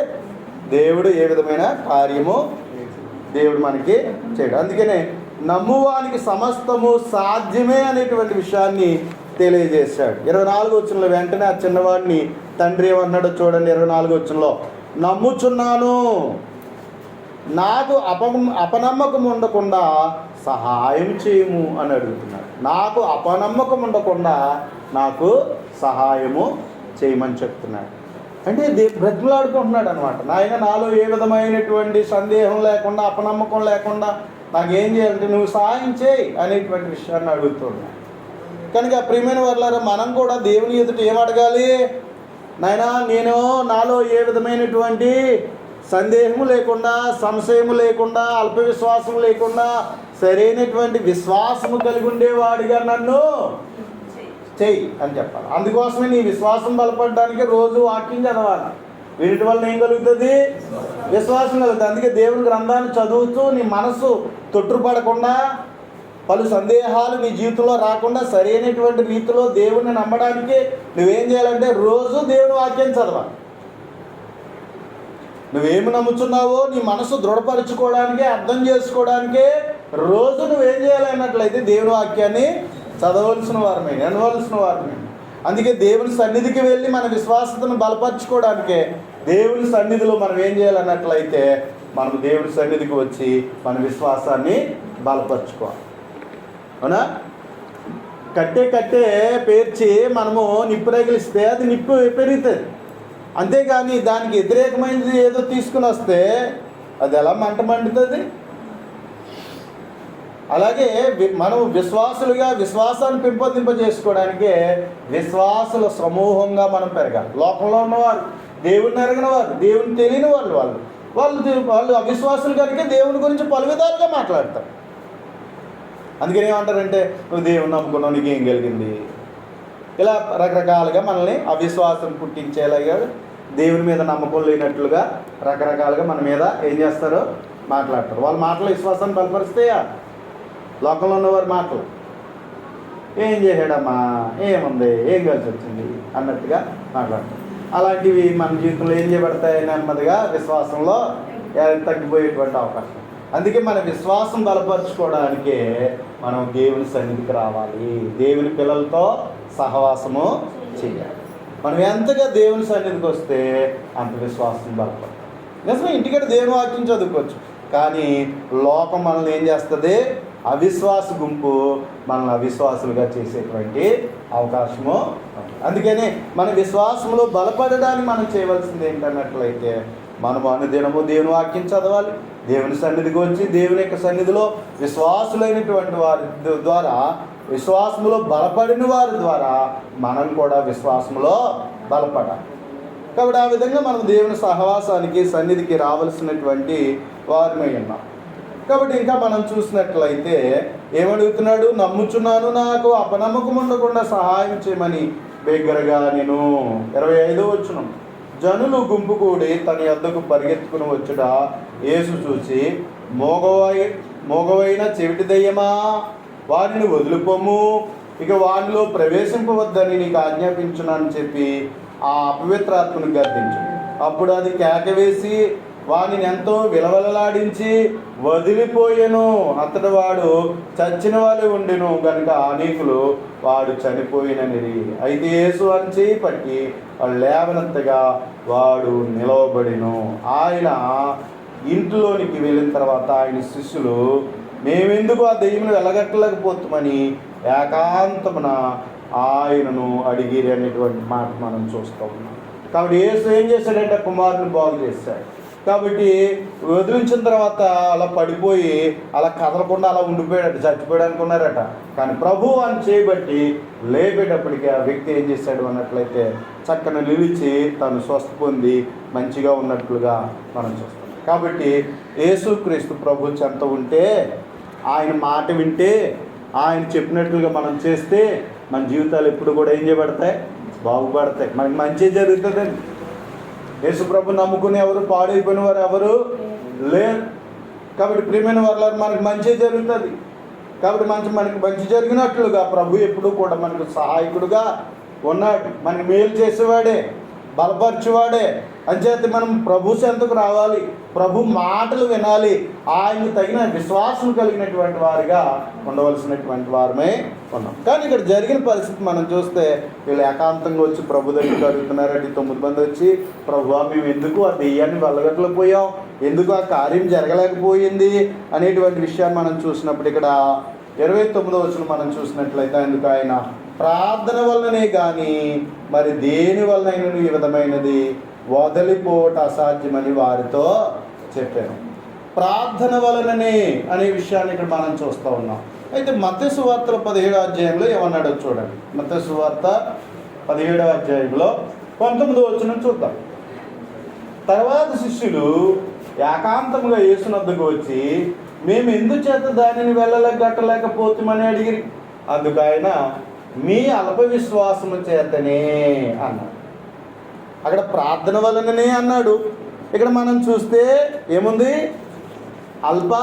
దేవుడు ఏ విధమైన కార్యము దేవుడు మనకి చేయడు. అందుకనే నమ్మువానికి సమస్తము సాధ్యమే అనేటువంటి విషయాన్ని తెలియజేశాడు. 24వ వచనంలో వెంటనే ఆ చిన్నవాడిని తండ్రి ఏమన్నాడో చూడండి. 24వ వచనంలో, నమ్ముచున్నాను, నాకు అపనమ్మకం ఉండకుండా సహాయం చేయము అని అడుగుతున్నాడు. నాకు అపనమ్మకం ఉండకుండా నాకు సహాయము చేయమని చెప్తున్నాడు. అంటే బ్రతిమలాడుకుంటున్నాడు అనమాట. నాయన, నాలో ఏ విధమైనటువంటి సందేహం లేకుండా, అపనమ్మకం లేకుండా నాకేం చేయాలంటే నువ్వు సహాయం చేయి అనేటువంటి విషయాన్ని అడుగుతున్నాడు. కనుక ప్రియమైన వారులారా, మనం కూడా దేవుని ఎదుట ఏం అడగాలి? నాయనా, నేను నాలో ఏ విధమైనటువంటి సందేహము లేకుండా, సంశయము లేకుండా, అల్ప విశ్వాసం లేకుండా సరైనటువంటి విశ్వాసము కలిగి ఉండేవాడిగా నన్ను చెయ్యి అని చెప్పాలి. అందుకోసమే నీ విశ్వాసం బలపడడానికి రోజు వాక్యం చదవాలి. వీటి వల్ల ఏం కలుగుతుంది? విశ్వాసం కలుగుతుంది. అందుకే దేవుని గ్రంథాన్ని చదువుతూ నీ మనసు తొట్టుపడకుండా, పలు సందేహాలు నీ జీవితంలో రాకుండా సరైనటువంటి రీతిలో దేవుణ్ణి నమ్మడానికి నువ్వేం చేయాలంటే రోజు దేవుని వాక్యం చదవాలి. నువ్వేమి నమ్ముతున్నావో నీ మనసు దృఢపరచుకోవడానికి, అర్థం చేసుకోవడానికి రోజు నువ్వేం చేయాలన్నట్లయితే దేవుని వాక్యాన్ని చదవలసిన వారమే, వినవలసిన వారమే. అందుకే దేవుని సన్నిధికి వెళ్ళి మన విశ్వాసతను బలపరచుకోవడానికే దేవుని సన్నిధిలో మనం ఏం చేయాలన్నట్లయితే మనం దేవుని సన్నిధికి వచ్చి మన విశ్వాసాన్ని బలపరచుకోవాలి. అవునా? కట్టే పేర్చి మనము నిప్పు రగిలిస్తే అది నిప్పు పెరుగుతుంది. అంతేగాని దానికి వ్యతిరేకమైనది ఏదో తీసుకుని వస్తే అది ఎలా మంట మండుతుంది? అలాగే మనం విశ్వాసులుగా విశ్వాసాన్ని పెంపొందింపజేసుకోవడానికే విశ్వాసుల సమూహంగా మనం పెరగాలి. లోకంలో ఉన్నవారు, దేవుడిని ఎరగిన వారు, దేవుని తెలియని వాళ్ళు అవిశ్వాసులు కనుక దేవుని గురించి పలు విధాలుగా మాట్లాడతారు. అందుకని ఏమంటారంటే, నువ్వు దేవుని నమ్ముకున్నావు, నీకేం కలిగింది? ఇలా రకరకాలుగా మనల్ని అవిశ్వాసం పుట్టించేలాగా, దేవుని మీద నమ్మకం లేనట్లుగా రకరకాలుగా మన మీద ఏం చేస్తారో మాట్లాడతారు. వాళ్ళ మాటలు విశ్వాసాన్ని బలపరుస్తాయా? లోకంలో ఉన్నవారి మాటలు, ఏం చేశాడమ్మా, ఏముంది, ఏం కలిసి వచ్చింది అన్నట్టుగా మాట్లాడతారు. అలాంటివి మన జీవితంలో ఏం చేయబడతాయి? నెమ్మదిగా విశ్వాసంలో తగ్గిపోయేటువంటి అవకాశం. అందుకే మన విశ్వాసం బలపరచుకోవడానికే మనం దేవుని సన్నిధికి రావాలి. దేవుని పిల్లలతో సహవాసము చేయాలి. మనం ఎంతగా దేవుని సన్నిధికి వస్తే అంత విశ్వాసం బలపడుతుంది. నిజమే, ఇంటికంటే దేవుని వాక్యం చదువుకోవచ్చు, కానీ లోకం మనల్ని ఏం చేస్తుంది? అవిశ్వాస గుంపు మనల్ని అవిశ్వాసులుగా చేసేటువంటి అవకాశము. అందుకని మన విశ్వాసంలో బలపడడానికి మనం చేయవలసింది ఏంటన్నట్లయితే, మనం అనుదినము దేవుని వాక్యం చదవాలి, దేవుని సన్నిధికి వచ్చి దేవుని యొక్క సన్నిధిలో విశ్వాసులైనటువంటి వారి ద్వారా, విశ్వాసములో బలపడిన వారి ద్వారా మనం కూడా విశ్వాసములో బలపడాలి. కాబట్టి ఆ విధంగా మనం దేవుని సహవాసానికి, సన్నిధికి రావాల్సినటువంటి వారిమై ఉన్నాం. కాబట్టి ఇంకా మనం చూసినట్లయితే ఏమడుగుతున్నాడు? నమ్ముచున్నాను, నాకు అపనమ్మకం ఉండకుండా సహాయం చేయమని బిగ్గరగా నేను. 25వ వచనం. జనులు గుంపు కూడి తన యొద్దకు పరిగెత్తుకుని వచ్చుట యేసు చూసి, మోగవైన చెవిటి దయ్యమా, వారిని వదిలిపోము, ఇక వారిలో ప్రవేశింపవద్దని నీకు ఆజ్ఞాపించునని చెప్పి ఆ అపవిత్రాత్మను గద్దించు. అప్పుడు అది కేక వేసి వానిని ఎంతో విలవలలాడించి వదిలిపోయెను. అతడు వాడు చచ్చిన వాళ్ళే ఉండెను కనుక అనేకులు వాడు చనిపోయిననిరి. అయితే యేసు అని చేయి పట్టి వాడు లేవనెత్తగా వాడు నిలవబడెను. ఆయన ఇంటిలోనికి వెళ్ళిన తర్వాత ఆయన శిష్యులు, మేమెందుకు ఆ దెయ్యమును వెళ్ళగట్టలేకపోతామని ఏకాంతమున ఆయనను అడిగిరి అనేటువంటి మాట మనం చూస్తూ ఉన్నాం. కాబట్టి యేసు ఏం చేశాడంటే కుమారుని బాగు చేశాడు. కాబట్టి వదిలించిన తర్వాత అలా పడిపోయి అలా కదలకుండా అలా ఉండిపోయాడట, చచ్చిపోయాడు అనుకున్నారట. కానీ ప్రభు అని చేయబట్టి లేపేటప్పటికీ ఆ వ్యక్తి ఏం చేశాడు అన్నట్లయితే చక్కని నిలిచి తను స్వస్థ పొంది మంచిగా ఉన్నట్లుగా మనం చూస్తాం. కాబట్టి యేసుక్రీస్తు ప్రభు చెంత ఉంటే, ఆయన మాట వింటే, ఆయన చెప్పినట్లుగా మనం చేస్తే మన జీవితాలు ఎప్పుడు కూడా ఏం చేయబడతాయి? బాగుపడతాయి. మనకి మంచి జరుగుతుందండి. యేసు ప్రభు నమ్ముకుని ఎవరు పాడైపోయిన వారు ఎవరు లేరు. కాబట్టి ప్రియమైన వారు మనకు మంచి జరుగుతుంది. కాబట్టి మనకి మంచి జరిగినట్లుగా ప్రభు ఎప్పుడు కూడా మనకు సహాయకుడుగా ఉన్నాడు. మనకి మేలు చేసేవాడే, బలపరచేవాడే. అంచేత మనం ప్రభు చెంతకు రావాలి, ప్రభు మాటలు వినాలి, ఆయనకు తగిన విశ్వాసం కలిగినటువంటి వారిగా ఉండవలసినటువంటి వారమే ఉన్నాం. కానీ ఇక్కడ జరిగిన పరిస్థితి మనం చూస్తే వీళ్ళు ఏకాంతంగా వచ్చి ప్రభు దగ్గరికి అడుగుతున్నారంటే 9 మంది వచ్చి, ప్రభువా మేము ఎందుకు ఆ దెయ్యాన్ని వెళ్ళగట్టలేకపోయాం, ఎందుకు ఆ కార్యం జరగలేకపోయింది అనేటువంటి విషయాన్ని మనం చూసినప్పుడు ఇక్కడ 29వ వచనం మనం చూసినట్లయితే, అందుకు ఆయన ప్రార్థన వల్లనే కానీ మరి దేని వలనైనా ఈ విధమైనది వదిలిపోవట అసాధ్యమని వారితో చెప్పాను. ప్రార్థన వలననే అనే విషయాన్ని ఇక్కడ మనం చూస్తూ ఉన్నాం. అయితే మత్తయి సువార్త 17వ అధ్యాయంలో ఏమన్నాడో చూడండి. మత్తయి సువార్త 17వ అధ్యాయంలో 19వ వచనం చూద్దాం. తర్వాత శిష్యులు ఏకాంతముగా యేసునొద్దకు వచ్చి, మేము ఎందుచేత దానిని వెళ్ళగట్టలేకపోతామని అడిగిరి. అందుకు ఆయన, మీ అల్ప విశ్వాసము చేతనే అన్నాడు. అక్కడ ప్రార్థన వలననే అన్నాడు. ఇక్కడ మనం చూస్తే ఏముంది? అల్ప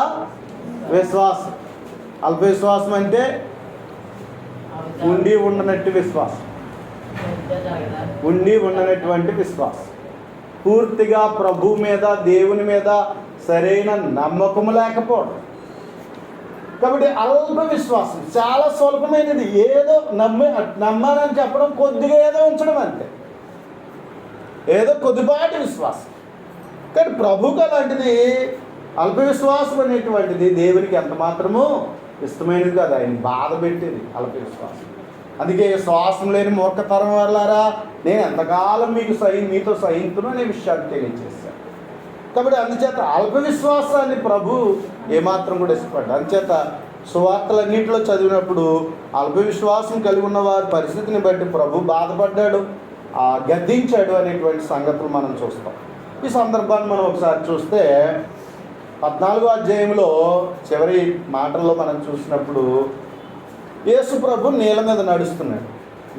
విశ్వాసం. అల్ప విశ్వాసం అంటే ఉండి ఉండనట్టు విశ్వాసం, ఉండి ఉండనటువంటి విశ్వాసం. పూర్తిగా ప్రభు మీద, దేవుని మీద సరైన నమ్మకము లేకపోవడం. కాబట్టి అల్ప విశ్వాసం చాలా స్వల్పమైనది. ఏదో నమ్మానని చెప్పడం, కొద్దిగా ఏదో ఉంచడం అంతే, ఏదో కొద్దిపాటి విశ్వాసం. కానీ ప్రభువుకు అలాంటిది అల్ప విశ్వాసం అనేటువంటిది దేవునికి ఎంత మాత్రమూ ఇష్టమైనది కాదు. ఆయన బాధ పెట్టేది అల్ప విశ్వాసం. అందుకే శ్వాసం లేని మూర్ఖతరం వాళ్ళారా, నేను ఎంతకాలం మీతో సహించును అనే విషయాన్ని తెలియజేశాను. కాబట్టి అందుచేత అల్ప విశ్వాసాన్ని ప్రభు ఏమాత్రం కూడా ఇష్టపడ్డాడు. అందుచేత సువార్తలన్నింటిలో చదివినప్పుడు అల్ప విశ్వాసం కలిగి ఉన్న వారి పరిస్థితిని బట్టి ప్రభు బాధపడ్డాడు, గద్దించాడు అనేటువంటి సంగతులు మనం చూస్తాం. ఈ సందర్భాన్ని మనం ఒకసారి చూస్తే 14వ అధ్యాయంలో చివరి మాటల్లో మనం చూసినప్పుడు యేసు ప్రభు నీళ్ళ మీద నడుస్తున్నాడు.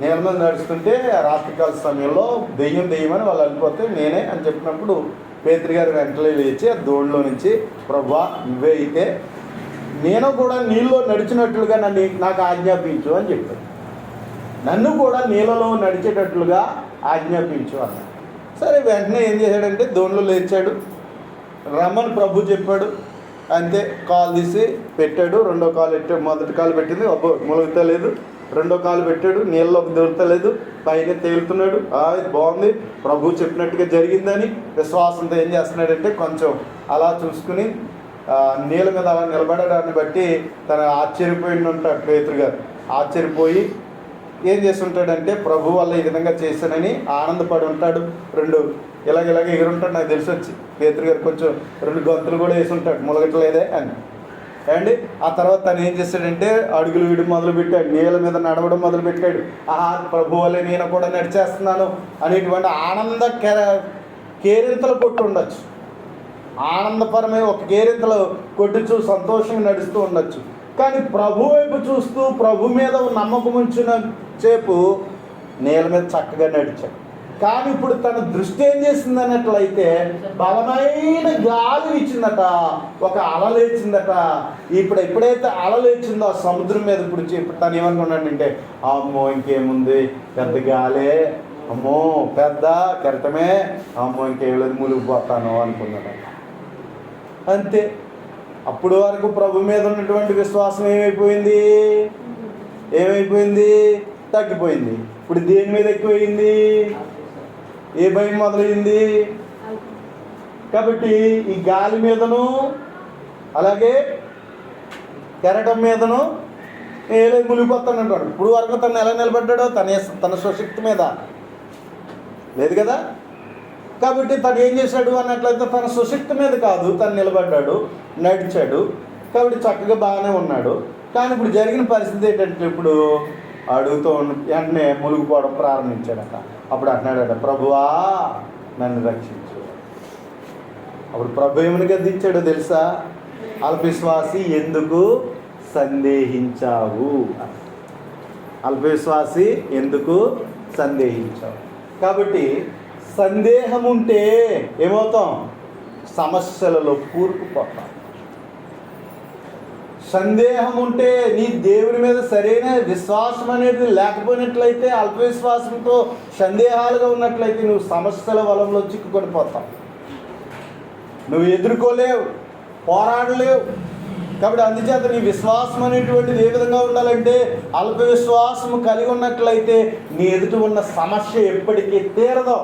నీళ్ళ మీద నడుస్తుంటే రాత్రికాల సమయంలో దెయ్యం అని వాళ్ళు అనిపోతే నేనే అని చెప్పినప్పుడు పేతురు గారు వెంటనే లేచి ఆ దోణిలో నుంచి, ప్రభువా నువ్వే అయితే నేను కూడా నీళ్ళలో నడిచినట్లుగా నాకు ఆజ్ఞాపించు అని చెప్పాడు. నన్ను కూడా నీళ్ళలో నడిచేటట్లుగా ఆజ్ఞాపించు అన్నాడు. సరే వెంటనే ఏం చేశాడంటే దోణిలో లేచాడు, రమ్మని ప్రభు చెప్పాడు. అంతే, కాలు తీసి పెట్టాడు, రెండో కాలు పెట్టాడు. మొదటి కాలు పెట్టింది అబ్బో ములుగుతలేదు, రెండో కాలు పెట్టాడు, నీళ్ళలోకి దొరుకుతలేదు, పైన తేలుతున్నాడు. ఇది బాగుంది, ప్రభు చెప్పినట్టుగా జరిగిందని విశ్వాసంతో ఏం చేస్తున్నాడంటే కొంచెం అలా చూసుకుని నీళ్ళ మీద అలా నిలబడడాన్ని బట్టి తను ఆశ్చర్యపోయి ఉంటాడు. పేతురు గారు ఆశ్చర్యపోయి ఏం చేస్తుంటాడంటే ప్రభు వల్ల ఈ విధంగా చేశానని ఆనందపడి ఉంటాడు. ఇలాగ ఎగురుంటాడు. నాకు తెలిసి వచ్చి పేతురు గారు కొంచెం 2 గొంతులు కూడా వేసి ఉంటాడు, ములగట్లేదే అని. అండి ఆ తర్వాత తను ఏం చేశాడంటే అడుగులు వీడి మొదలుపెట్టాడు, నీళ్ళ మీద నడవడం మొదలుపెట్టాడు. ప్రభు వల్లే నేను కూడా నడిచేస్తున్నాను అనేటువంటి ఆనంద కేరింతలు కొట్టు ఉండొచ్చు. ఆనందపరమైన ఒక కేరింతలో కొట్టుచూ సంతోషంగా నడుస్తూ ఉండొచ్చు. కానీ ప్రభు వైపు చూస్తూ ప్రభు మీద నమ్మకం ఉంచిన సేపు నేల మీద చక్కగా నడిచాడు. కానీ ఇప్పుడు తన దృష్టి ఏం చేసింది అన్నట్లయితే బలమైన గాలి ఇచ్చిందట, ఒక అల లేచిందట. ఎప్పుడైతే అల లేచిందో ఆ సముద్రం మీద ఇప్పుడు తను ఏమనుకున్నాడంటే, అమ్మో ఇంకేముంది, పెద్ద గాలే, అమ్మో పెద్ద కెరటమే, అమ్మో ఇంకేం లేదు, మునిగిపోతాను అనుకున్నాడు. అంతే. అప్పుడు వరకు ప్రభు మీద ఉన్నటువంటి విశ్వాసం ఏమైపోయింది? తగ్గిపోయింది. ఇప్పుడు దేని మీద ఎక్కువైంది? ఏ భయం మొదలైంది? కాబట్టి ఈ గాలి మీదను అలాగే కెరటం మీదను ఏలేదు, మునిగిపోతాను అంటాడు. ఇప్పుడు వరకు తను ఎలా నిలబడ్డాడో తన స్వశక్తి మీద లేదు కదా. కాబట్టి తను ఏం చేశాడు అన్నట్లయితే తన స్వశక్తి మీద కాదు, తను నిలబడ్డాడు, నడిచాడు. కాబట్టి చక్కగా బాగానే ఉన్నాడు. కానీ ఇప్పుడు జరిగిన పరిస్థితి ఏంటంటే, ఇప్పుడు అడుగుతూ వెంటనే మునిగిపోవడం ప్రారంభించాడట. అప్పుడు అంటున్నాడట, ప్రభువా నన్ను రక్షించు. అప్పుడు ప్రభు ఏమని గద్దించాడో తెలుసా? అల్పవిశ్వాసి ఎందుకు సందేహించావు? అల్పవిశ్వాసి ఎందుకు సందేహించావు? కాబట్టి సందేహం ఉంటే ఏమవుతాం? సమస్యలలో కూరుకుపోతాం. సందేహం ఉంటే నీ దేవుని మీద సరైన విశ్వాసం అనేది లేకపోయినట్లయితే, అల్పవిశ్వాసంతో సందేహాలుగా ఉన్నట్లయితే నువ్వు సమస్యల వలంలో చిక్కుకొని పోతావు. నువ్వు ఎదుర్కోలేవు, పోరాడలేవు. కాబట్టి అందుచేత నీ విశ్వాసం అనేటువంటిది ఏ విధంగా ఉండాలంటే, అల్ప విశ్వాసము కలిగి ఉన్నట్లయితే నీ ఎదుట ఉన్న సమస్య ఎప్పటికీ తీరదు.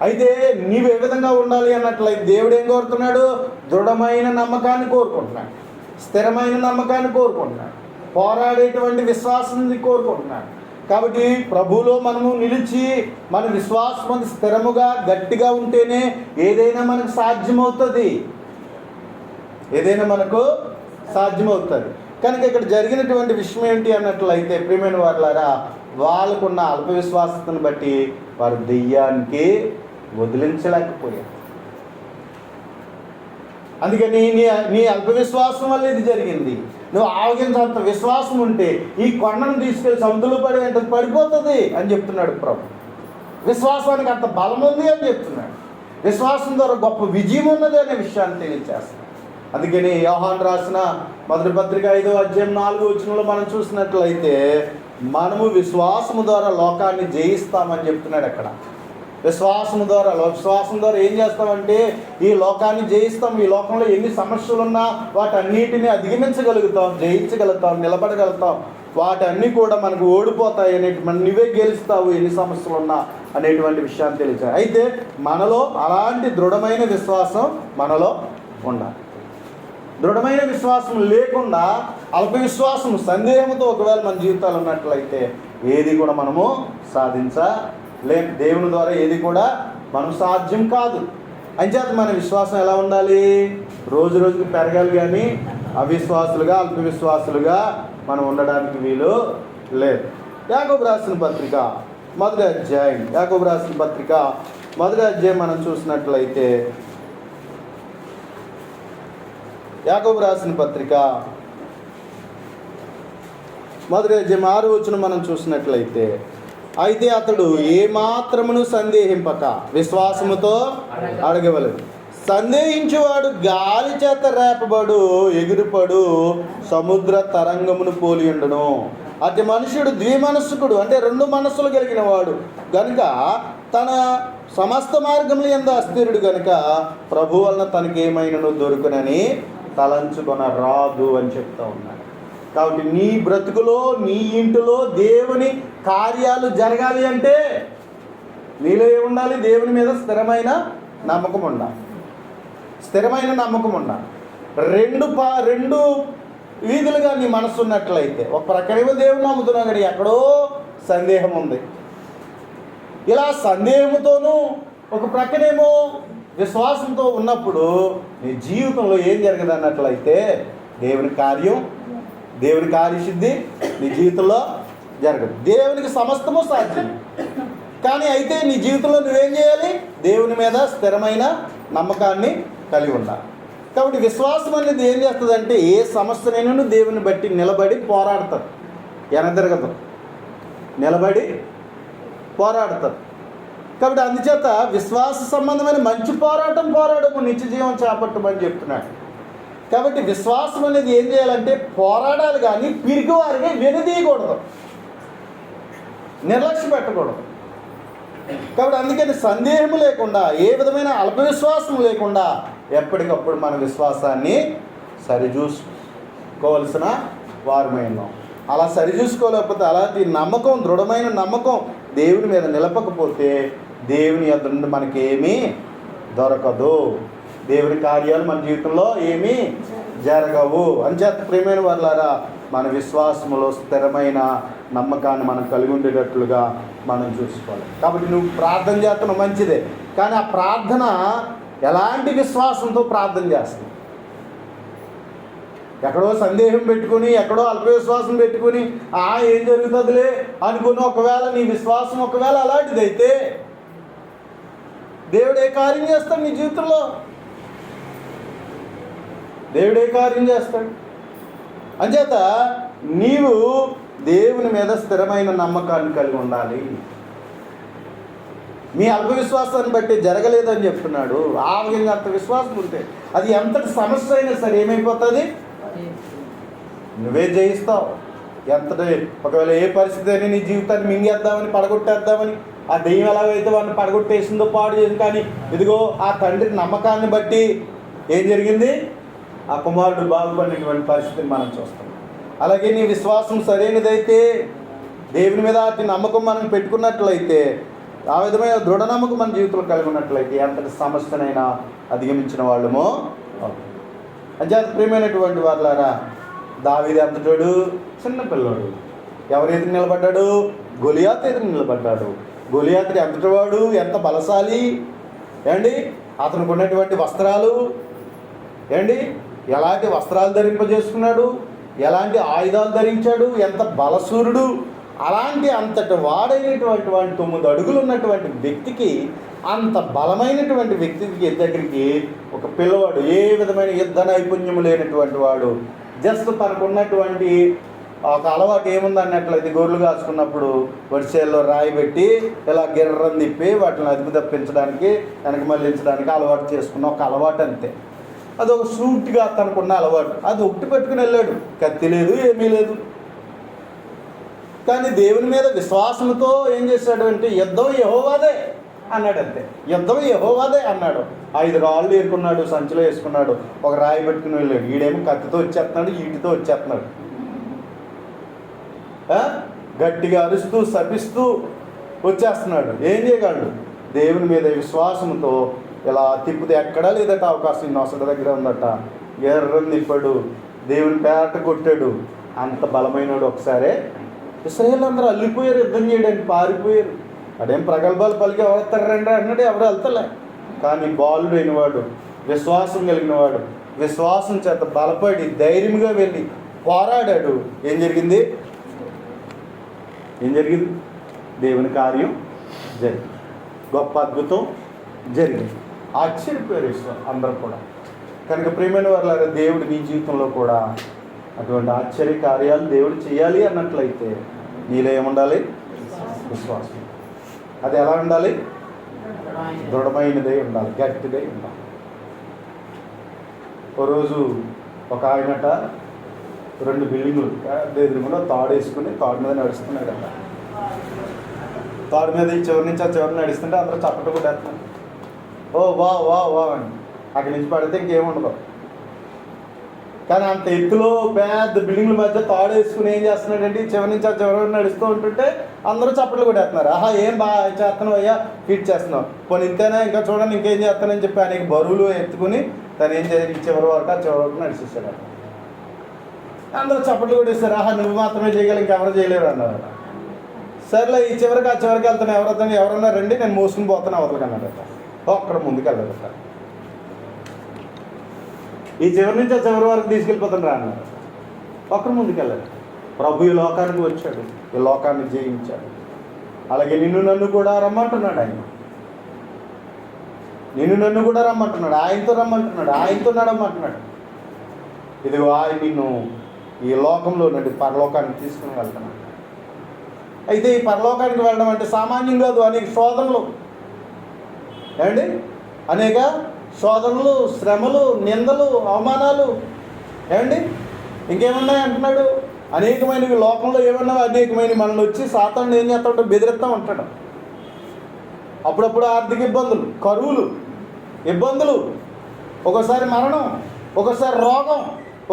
అయితే నీవు ఏ విధంగా ఉండాలి అన్నట్లయితే దేవుడు ఏం కోరుతున్నాడు? దృఢమైన నమ్మకాన్ని కోరుకుంటున్నాడు, స్థిరమైన నమ్మకాన్ని కోరుకుంటున్నాడు, పోరాడేటువంటి విశ్వాసాన్ని కోరుకుంటున్నాడు. కాబట్టి ప్రభువులో మనము నిలిచి మన విశ్వాసం స్థిరముగా గట్టిగా ఉంటేనే ఏదైనా మనకు సాధ్యమవుతుంది. కనుక ఇక్కడ జరిగినటువంటి విషయం ఏంటి అన్నట్లయితే, ప్రియమైన వారులారా, వాళ్ళకున్న అల్ప విశ్వాసతను బట్టి వారు దెయ్యానికి వదిలించలేకపోయారు. అందుకని నీ అల్ప విశ్వాసం వల్ల ఇది జరిగింది. నువ్వు ఆవగించంత విశ్వాసం ఉంటే ఈ కొండను తీసుకెళ్ళి సముద్రంలో పడిపోతుంది అని చెప్తున్నాడు ప్రభు. విశ్వాసానికి అంత బలం ఉంది అని చెప్తున్నాడు. విశ్వాసం ద్వారా గొప్ప విజయం ఉన్నది అనే విషయాన్ని తెలియజేస్తున్నాడు. అందుకని యోహాను రాసిన మొదటి పత్రిక 5వ అధ్యాయం 4వ వచనంలో మనం చూసినట్లయితే, మనము విశ్వాసము ద్వారా లోకాన్ని జయిస్తామని చెప్తున్నాడు. అక్కడ విశ్వాసం ద్వారా ఏం చేస్తామంటే ఈ లోకాన్ని జయిస్తాం. ఈ లోకంలో ఎన్ని సమస్యలు ఉన్నా వాటన్నిటిని అధిగమించగలుగుతాం, జయించగలుగుతాం, నిలబడగలుగుతాం. వాటన్నీ కూడా మనకు ఓడిపోతాయి నువ్వే గెలుస్తావు ఎన్ని సమస్యలు ఉన్నా అనేటువంటి విషయాన్ని తెలియజేయాలి. అయితే మనలో అలాంటి దృఢమైన విశ్వాసం మనలో ఉండాలి. దృఢమైన విశ్వాసం లేకుండా అల్ప విశ్వాసం, సందేహంతో ఒకవేళ మన జీవితాలు ఉన్నట్లయితే ఏది కూడా మనము సాధించలేం. దేవుని ద్వారా ఏది కూడా మనం సాధ్యం కాదు. అంచేత మన విశ్వాసం ఎలా ఉండాలి? రోజు రోజుకి పెరగాలి. కానీ అవిశ్వాసులుగా, అల్ప విశ్వాసులుగా మనం ఉండడానికి వీలు లేదు. యాకోబు రాసిన పత్రిక మొదటి అధ్యాయం మనం చూసినట్లయితే, యాకోబు రాసిన పత్రిక మొదటి అధ్యాయం 6వ వచనం మనం చూసినట్లయితే, అయితే అతడు ఏమాత్రమును సందేహింపక విశ్వాసముతో అడగవలెను. సందేహించువాడు గాలి చేత రేపబడు ఎగురుపడు సముద్ర తరంగమును పోలి ఉండను. అతి మనుషుడు ద్విమనస్కుడు, అంటే రెండు మనస్సులు కలిగిన వాడు గనుక తన సమస్త మార్గములు యందు అస్థిరుడు గనుక ప్రభు వలన తనకేమైనను దొరుకునని తలంచుకొనరాదు అని చెప్తా ఉన్నాడు. కాబట్టి నీ బ్రతుకులో, నీ ఇంటిలో దేవుని కార్యాలు జరగాలి అంటే నీలో ఏముండాలి? దేవుని మీద స్థిరమైన నమ్మకం ఉండాలి. రెండు వీధులుగా నీ మనసు ఉన్నట్లయితే, ఒక ప్రక్కనేమో దేవుని నమ్ముతున్నావు కానీ ఎక్కడో సందేహం ఉంది. ఇలా సందేహంతోనూ ఒక ప్రక్కనేమో విశ్వాసంతో ఉన్నప్పుడు నీ జీవితంలో ఏం జరగదు అన్నట్లయితే దేవుని కార్యసిద్ధి నీ జీవితంలో జరగదు. దేవునికి సమస్తము సాధ్యం. కానీ అయితే నీ జీవితంలో నువ్వేం చేయాలి? దేవుని మీద స్థిరమైన నమ్మకాన్ని కలిగి ఉండాలి. కాబట్టి విశ్వాసం అనేది ఏం చేస్తుందంటే ఏ సమస్యనైనా దేవుని బట్టి నిలబడి పోరాడతారు, వెనదిరగదు, నిలబడి పోరాడతారు. కాబట్టి అందుచేత విశ్వాస సంబంధమైన మంచి పోరాడము నిత్య జీవం చేపట్టమని చెప్తున్నాడు. కాబట్టి విశ్వాసం అనేది ఏం చేయాలంటే పోరాడాలి, కానీ పిరికివారిగా వెనుదీయకూడదు, నిర్లక్ష్య పెట్టకూడదు. కాబట్టి అందుకని సందేహం లేకుండా, ఏ విధమైన అల్పవిశ్వాసం లేకుండా ఎప్పటికప్పుడు మన విశ్వాసాన్ని సరిచూసుకోవలసిన వారమైనాం. అలా సరిచూసుకోలేకపోతే, అలాంటి నమ్మకం, దృఢమైన నమ్మకం దేవుని మీద నిలపకపోతే దేవుని యొద్ద నుండి మనకి ఏమీ దొరకదు, దేవుని కార్యాలు మన జీవితంలో ఏమీ జరగవు. అంచేత ప్రియమైన వారులారా, మన విశ్వాసములో స్థిరమైన నమ్మకాన్ని మనం కలిగి ఉండేటట్లుగా మనం చూసుకోవాలి. కాబట్టి నువ్వు ప్రార్థన చేస్తున్నావు, మంచిదే, కానీ ఆ ప్రార్థన ఎలాంటి విశ్వాసంతో ప్రార్థన చేస్తావు? ఎక్కడో సందేహం పెట్టుకుని, ఎక్కడో అల్పవిశ్వాసం పెట్టుకుని ఏం జరుగుతుందిలే అనుకుని ఒకవేళ నీ విశ్వాసం ఒకవేళ అలాంటిదైతే దేవుడు ఏ కార్యం చేస్తాడు నీ జీవితంలో? దేవుడు ఏ కార్యం చేస్తాడు? అంచేత నీవు దేవుని మీద స్థిరమైన నమ్మకాన్ని కలిగి ఉండాలి. మీ అల్పవిశ్వాసాన్ని బట్టి జరగలేదని చెప్తున్నాడు. ఆ విధంగా అంత విశ్వాసం ఉంటే అది ఎంతటి సమస్య అయినా సరే ఏమైపోతుంది? నువ్వే జయిస్తావు. ఎంతటి ఒకవేళ ఏ పరిస్థితి అయినా నీ జీవితాన్ని మింగేద్దామని, పడగొట్టేద్దామని ఆ దెయ్యం ఎలాగైతే వాడిని పడగొట్టేసిందో, పాడు చేసింది, కానీ ఇదిగో ఆ తండ్రి నమ్మకాన్ని బట్టి ఏం జరిగింది? ఆ కుమారుడు బాగుపడినటువంటి పరిస్థితిని మనం చూస్తాం. అలాగే నీ విశ్వాసం సరైనదైతే, దేవుని మీద అతి నమ్మకం మనం పెట్టుకున్నట్లయితే, ఆ విధమైన దృఢ నమ్మకం మన జీవితంలో కలిగి ఉన్నట్లయితే ఎంతటి సమస్యనైనా అధిగమించిన వాళ్ళమో. అంచేత ప్రియమైనటువంటి వాళ్ళారా, దావీదు ఎంతటోడు? చిన్న పిల్లోడు. ఎవరు ఎదురు నిలబడ్డాడు? గొలియాతు ఎదురు నిలబడ్డాడు. గొలియాతుడు ఎంతటివాడు, ఎంత బలశాలి ఏండి, అతనికి ఉన్నటువంటి వస్త్రాలు ఏండి, ఎలాంటి వస్త్రాలు ధరింపజేసుకున్నాడు, ఎలాంటి ఆయుధాలు ధరించాడు, ఎంత బలసూరుడు. అలాంటి అంతటి వాడైనటువంటి వాడి 9 అడుగులు ఉన్నటువంటి వ్యక్తికి, అంత బలమైనటువంటి వ్యక్తికి దగ్గరికి ఒక పిల్లవాడు, ఏ విధమైన యుద్ధ నైపుణ్యము లేనటువంటి వాడు, జస్ట్ తనకున్నటువంటి ఒక అలవాటు ఏముంది అన్నట్లయితే, గొర్రెలు కాచుకున్నప్పుడు వడిసేల్లో రాయి పెట్టి ఇలా గిర్రం తిప్పి వాటిని అదుపు తప్పించడానికి, వెనక మళ్ళించడానికి అలవాటు చేసుకున్న ఒక అలవాటు, అంతే. అదొక సూట్గా తనకున్న అలవాటు. అది ఒకటి పెట్టుకుని వెళ్ళాడు, కత్తి లేదు, ఏమీ లేదు. కానీ దేవుని మీద విశ్వాసంతో ఏం చేశాడు అంటే, యుద్ధం యెహోవాదే అన్నాడు, అంతే. యుద్ధం యెహోవాదే అన్నాడు. 5 రాళ్ళు ఏరుకున్నాడు, సంచిలో వేసుకున్నాడు, ఒక రాయి పెట్టుకుని వెళ్ళాడు. ఈడేమో కత్తితో వచ్చేస్తున్నాడు, ఈటితో వచ్చేస్తున్నాడు, గట్టిగా అరుస్తూ శపిస్తూ వచ్చేస్తున్నాడు. ఏం చేయగలడు? దేవుని మీద విశ్వాసంతో ఇలా తిప్పితే ఎక్కడా లేదట అవకాశం, నొసట దగ్గర ఉందట, ఎర్రని తిప్పాడు, దేవుని పేరట కొట్టాడు. అంత బలమైనడు. ఒకసారే ఇశ్రాయేలు అందరూ అల్లిపోయారు, యుద్ధం చేయడానికి పారిపోయారు. అదేం ప్రగల్భాలు పలికి ఎవరు వస్తారండి అన్నాడు, ఎవరు వెళ్తలే. కానీ బాలుడు అయినవాడు, విశ్వాసం కలిగినవాడు, విశ్వాసం చేత బలపడి ధైర్యంగా వెళ్ళి పోరాడాడు. ఏం జరిగింది? దేవుని కార్యం జరిగింది, గొప్ప అద్భుతం జరిగింది. ఆశ్చర్యపోయారు అందరూ కూడా. కనుక ప్రియమైన వారులారా, దేవుడు నీ జీవితంలో కూడా అటువంటి ఆశ్చర్య కార్యాలు దేవుడు చేయాలి అన్నట్లయితే నీలో ఏముండాలి? విశ్వాసం. అది ఎలా ఉండాలి? దృఢమైనదై ఉండాలి, గట్టిదై ఉండాలి. ఓ రోజు ఒక ఆయనట 2 బిల్డింగులు ఎదురుగుండా తాడు వేసుకుని తాడు మీద నడుస్తున్నాడు. తాడు మీద ఈ చివరి నుంచి ఆ చివరి నడుస్తుంటే అందరూ చప్పట కొట్టేస్తున్నారు. ఓ వా వా వా అని. అక్కడి నుంచి పడితే ఇంకేముండదు. కానీ అంత ఎత్తులో పెద్ద బిల్డింగ్ల మధ్య తాడు వేసుకుని ఏం చేస్తున్నాడంటే, చివరి నుంచి ఆ చివరి నడుస్తూ ఉంటుంటే అందరూ చప్పట్లు కొట్టేస్తున్నారు. ఏం బాగా చేస్తున్నావు అయ్యా, ఫిట్ చేస్తున్నావు, పోనీ ఇంతేనా, ఇంకా చూడండి ఇంకేం చేస్తానని చెప్పి ఆయనకి బరువులు ఎత్తుకుని తను ఏం చేయాలి, చివరి వరకు ఆ చివరి వరకు నడిచేసాడు. అందరూ చప్పట్లు కొట్టేస్తారు. నువ్వు మాత్రమే చేయగలి, ఇంకెవరు చేయలేరు అన్నారు. సర్లే ఈ చివరికి ఆ చివరికి వెళ్తాను, ఎవరన్నా రండి, నేను మోసుకుని పోతాను అవతలకి అన్నాడట. ఒక్కడ ముందుకు వెళ్ళదట. ఈ చివరి నుంచి ఆ చివరి వరకు తీసుకెళ్ళిపోతాను రా అన్నారు. ఒక్కరు ముందుకు వెళ్ళాడు. ప్రభు ఈ లోకానికి వచ్చాడు, ఈ లోకాన్ని జయించాడు. అలాగే నిన్ను నన్ను కూడా రమ్మంటున్నాడు ఆయన. నన్ను కూడా రమ్మంటున్నాడు, ఆయనతో రమ్మంటున్నాడు, ఆయనతో నడమంటున్నాడు. ఇదిగో ఆయన నిన్ను ఈ లోకంలో నుండి పరలోకానికి తీసుకుని వెళ్తున్నాడు. అయితే ఈ పరలోకానికి వెళ్ళడం అంటే సామాన్యం కాదు. అనేక శోధనలు, ఏమండి, అనేక శోధనలు, శ్రమలు, నిందలు, అవమానాలు, ఏమండి, ఇంకేమున్నాయి అంటున్నాడు. అనేకమైనవి లోకంలో ఏమన్నా అనేకమైనవి మనల్ని వచ్చి సాతాను ఏం చేస్తా ఉంటాడు, బెదిరిస్తూ ఉంటాడు. అప్పుడప్పుడు ఆర్థిక ఇబ్బందులు, కరువులు, ఇబ్బందులు, ఒక్కోసారి మరణం, ఒక్కోసారి రోగం,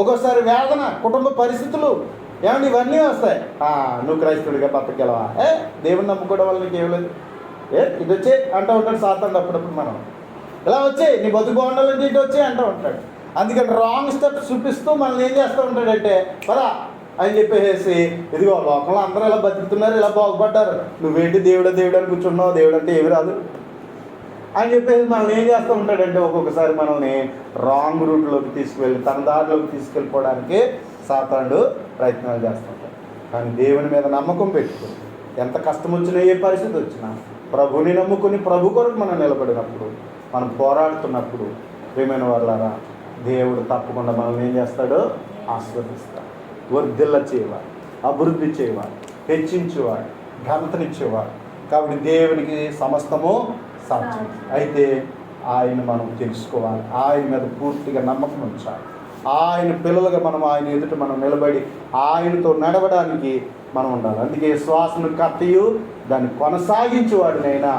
ఒక్కోసారి వేదన, కుటుంబ పరిస్థితులు, ఏమండి, ఇవన్నీ వస్తాయి. నువ్వు క్రైస్తవుడిగా బతకగలవా? దేవుని నమ్ముకోవడం వల్ల నీకు ఏమలేదు, ఇది వచ్చే అంటూ ఉంటాడు సాతాను. అప్పుడప్పుడు మనం ఇలా వచ్చే నీ బతుకు బాగుండాలంటే ఇటు వచ్చే అంటూ ఉంటాడు. అందుకని రాంగ్ స్టెప్స్ చూపిస్తూ మనల్ని ఏం చేస్తూ ఉంటాడంటే, పరా అని చెప్పేసి, ఇదిగో లోకంలో అందరూ ఇలా బతుకుతున్నారు, ఇలా బాగుపడ్డారు, నువ్వేంటి దేవుడు అని కూర్చున్నావు, దేవుడు అంటే ఏమి రాదు అని చెప్పేసి మనల్ని ఏం చేస్తూ ఉంటాడంటే, ఒక్కొక్కసారి మనల్ని రాంగ్ రూట్లోకి తీసుకువెళ్ళి తన దారిలోకి తీసుకెళ్ళిపోవడానికి సాతానుడు ప్రయత్నాలు చేస్తుంటాడు. కానీ దేవుని మీద నమ్మకం పెట్టుకుని ఎంత కష్టం వచ్చినా, ఏ పరిస్థితి వచ్చినా ప్రభుని నమ్ముకుని ప్రభు కొరకు మనం నిలబడినప్పుడు, మనం పోరాడుతున్నప్పుడు, ప్రియమైన వాళ్ళారా, దేవుడు తప్పకుండా మనల్ని ఏం చేస్తాడు, ఆశీర్వదిస్తాడు. వర్ధిల్ల చేయవాడు, అభివృద్ధి చేయవాడు, హెచ్చించేవాడు, ఘనతనిచ్చేవాడు. కాబట్టి దేవునికి సమస్తము సాధ్యం. అయితే ఆయన మనం తెలుసుకోవాలి, ఆయన మీద పూర్తిగా నమ్మకం ఉంచాలి. ఆయన పిల్లలుగా మనం ఆయన ఎదుట మనం నిలబడి ఆయనతో నడవడానికి మనం ఉండాలి. అందుకే శ్వాసను కర్తయు దాన్ని కొనసాగించేవాడినైనా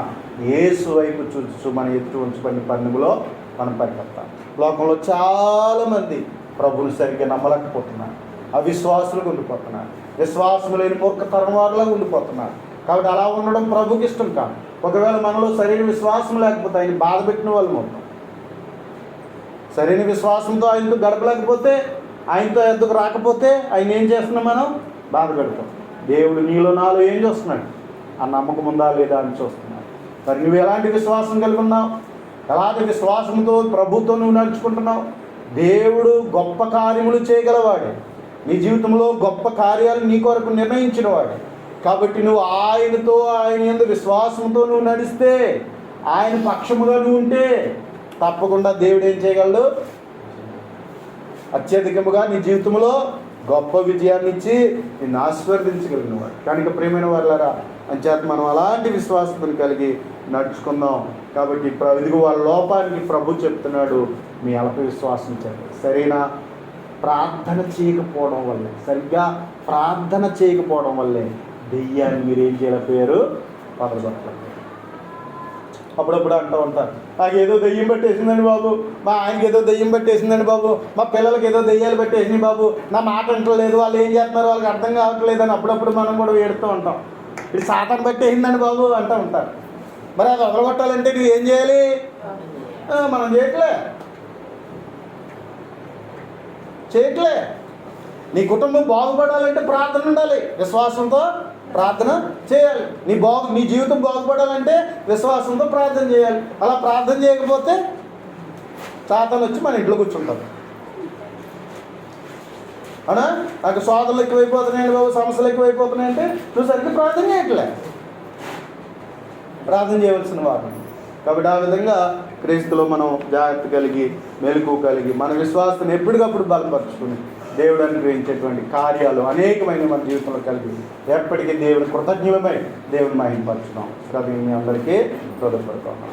యేసు వైపు చూస్తూ మన ఎదుట ఉంచబడిన పందెములో మనం పరిగెత్తాలి. లోకంలో చాలామంది ప్రభుని సరిగ్గా నమ్మలేకపోతున్నారు, అవిశ్వాసులుగా ఉండిపోతున్నారు, విశ్వాసం లేని మూర్ఖతరం వారిలాగా ఉండిపోతున్నారు. కాబట్టి అలా ఉండడం ప్రభుకి ఇష్టం కాదు. ఒకవేళ మనలో సరైన విశ్వాసం లేకపోతే ఆయన బాధ పెట్టిన వాళ్ళు అవుతాం. సరైన విశ్వాసంతో ఆయనతో గడపలేకపోతే, ఆయనతో ఎందుకు రాకపోతే ఆయన ఏం చేస్తున్నాం, మనం బాధ పెడతాం. దేవుడు నీలో నాలో ఏం చూస్తున్నాడు, ఆ నమ్మకం ఉందా లేదా అని చూస్తున్నాడు. మరి నువ్వు ఎలాంటి విశ్వాసం కలిగి ఉన్నావు, ఎలాంటి విశ్వాసంతో ప్రభుత్వం నువ్వు నడుచుకుంటున్నావు? దేవుడు గొప్ప కార్యములు చేయగలవాడే, నీ జీవితంలో గొప్ప కార్యాలు నీ కొరకు నిర్ణయించిన వాడే. కాబట్టి నువ్వు ఆయనతో, ఆయన యందు విశ్వాసంతో నువ్వు నడిస్తే, ఆయన పక్షముగా నువ్వు ఉంటే తప్పకుండా దేవుడు ఏం చేయగలడు, అత్యధికముగా నీ జీవితంలో గొప్ప విజయాన్ని ఇచ్చి నిన్ను ఆశీర్వదించగలిగిన వాడు. కనుక ప్రియమైన వాళ్ళారా, అంచేత మనం అలాంటి విశ్వాసతను కలిగి నడుచుకుందాం. కాబట్టి ఇదిగో వాళ్ళ లోపానికి ప్రభు చెప్తున్నాడు, మీ అల్ప విశ్వాసం చేత. సరైన ప్రార్థన చేయకపోవడం వల్లే, సరిగ్గా ప్రార్థన చేయకపోవడం వల్లే దెయ్యాన్ని మీరు ఏం చేయలేకపోయారు, పదగొట్టలేదు. అప్పుడప్పుడు అంటూ ఉంటారు, నాకు ఏదో దెయ్యం పట్టేసిందండి బాబు, మా ఆయనకి ఏదో దెయ్యం పట్టేసిందండి బాబు, మా పిల్లలకి ఏదో దెయ్యాలు పెట్టేసినాయి బాబు, నా మాట అంటలేదు, వాళ్ళు ఏం చేస్తున్నారు వాళ్ళకి అర్థం కావట్లేదు అని అప్పుడప్పుడు మనం కూడా ఏడుతూ ఉంటాం. ఇది సాతాను పట్టేసిందండి బాబు అంటూ ఉంటారు. మరి అది వదలగొట్టాలంటే నువ్వు ఏం చేయాలి? మనం చేయట్లే. నీ కుటుంబం బాగుపడాలంటే ప్రార్థన ఉండాలి, విశ్వాసంతో ప్రార్థన చేయాలి. నీ జీవితం బాగుపడాలంటే విశ్వాసంతో ప్రార్థన చేయాలి. అలా ప్రార్థన చేయకపోతే సాతాను వచ్చి మన ఇంట్లో కూర్చుంటారు. అవునా? నాకు సోదరులు ఎక్కువైపోతున్నాయండి బాబు, సమస్యలు ఎక్కువైపోతున్నాయంటే నువ్వు సరిగ్గా ప్రార్థన చేయట్లే. ప్రార్థన చేయవలసిన వారు. కాబట్టి ఆ విధంగా క్రీస్తులో మనం జాగ్రత్త కలిగి, మెలకు కలిగి, మన విశ్వాసాన్ని ఎప్పటికప్పుడు బలపరుచుకుని దేవుడు అనుగ్రహించేటువంటి కార్యాలు అనేకమైన మన జీవితంలో కలిగి ఎప్పటికీ దేవుని కృతజ్ఞులమై దేవుని మహిమపరచుదాం. మీ అందరికీ తోడ్పడుతున్నాం.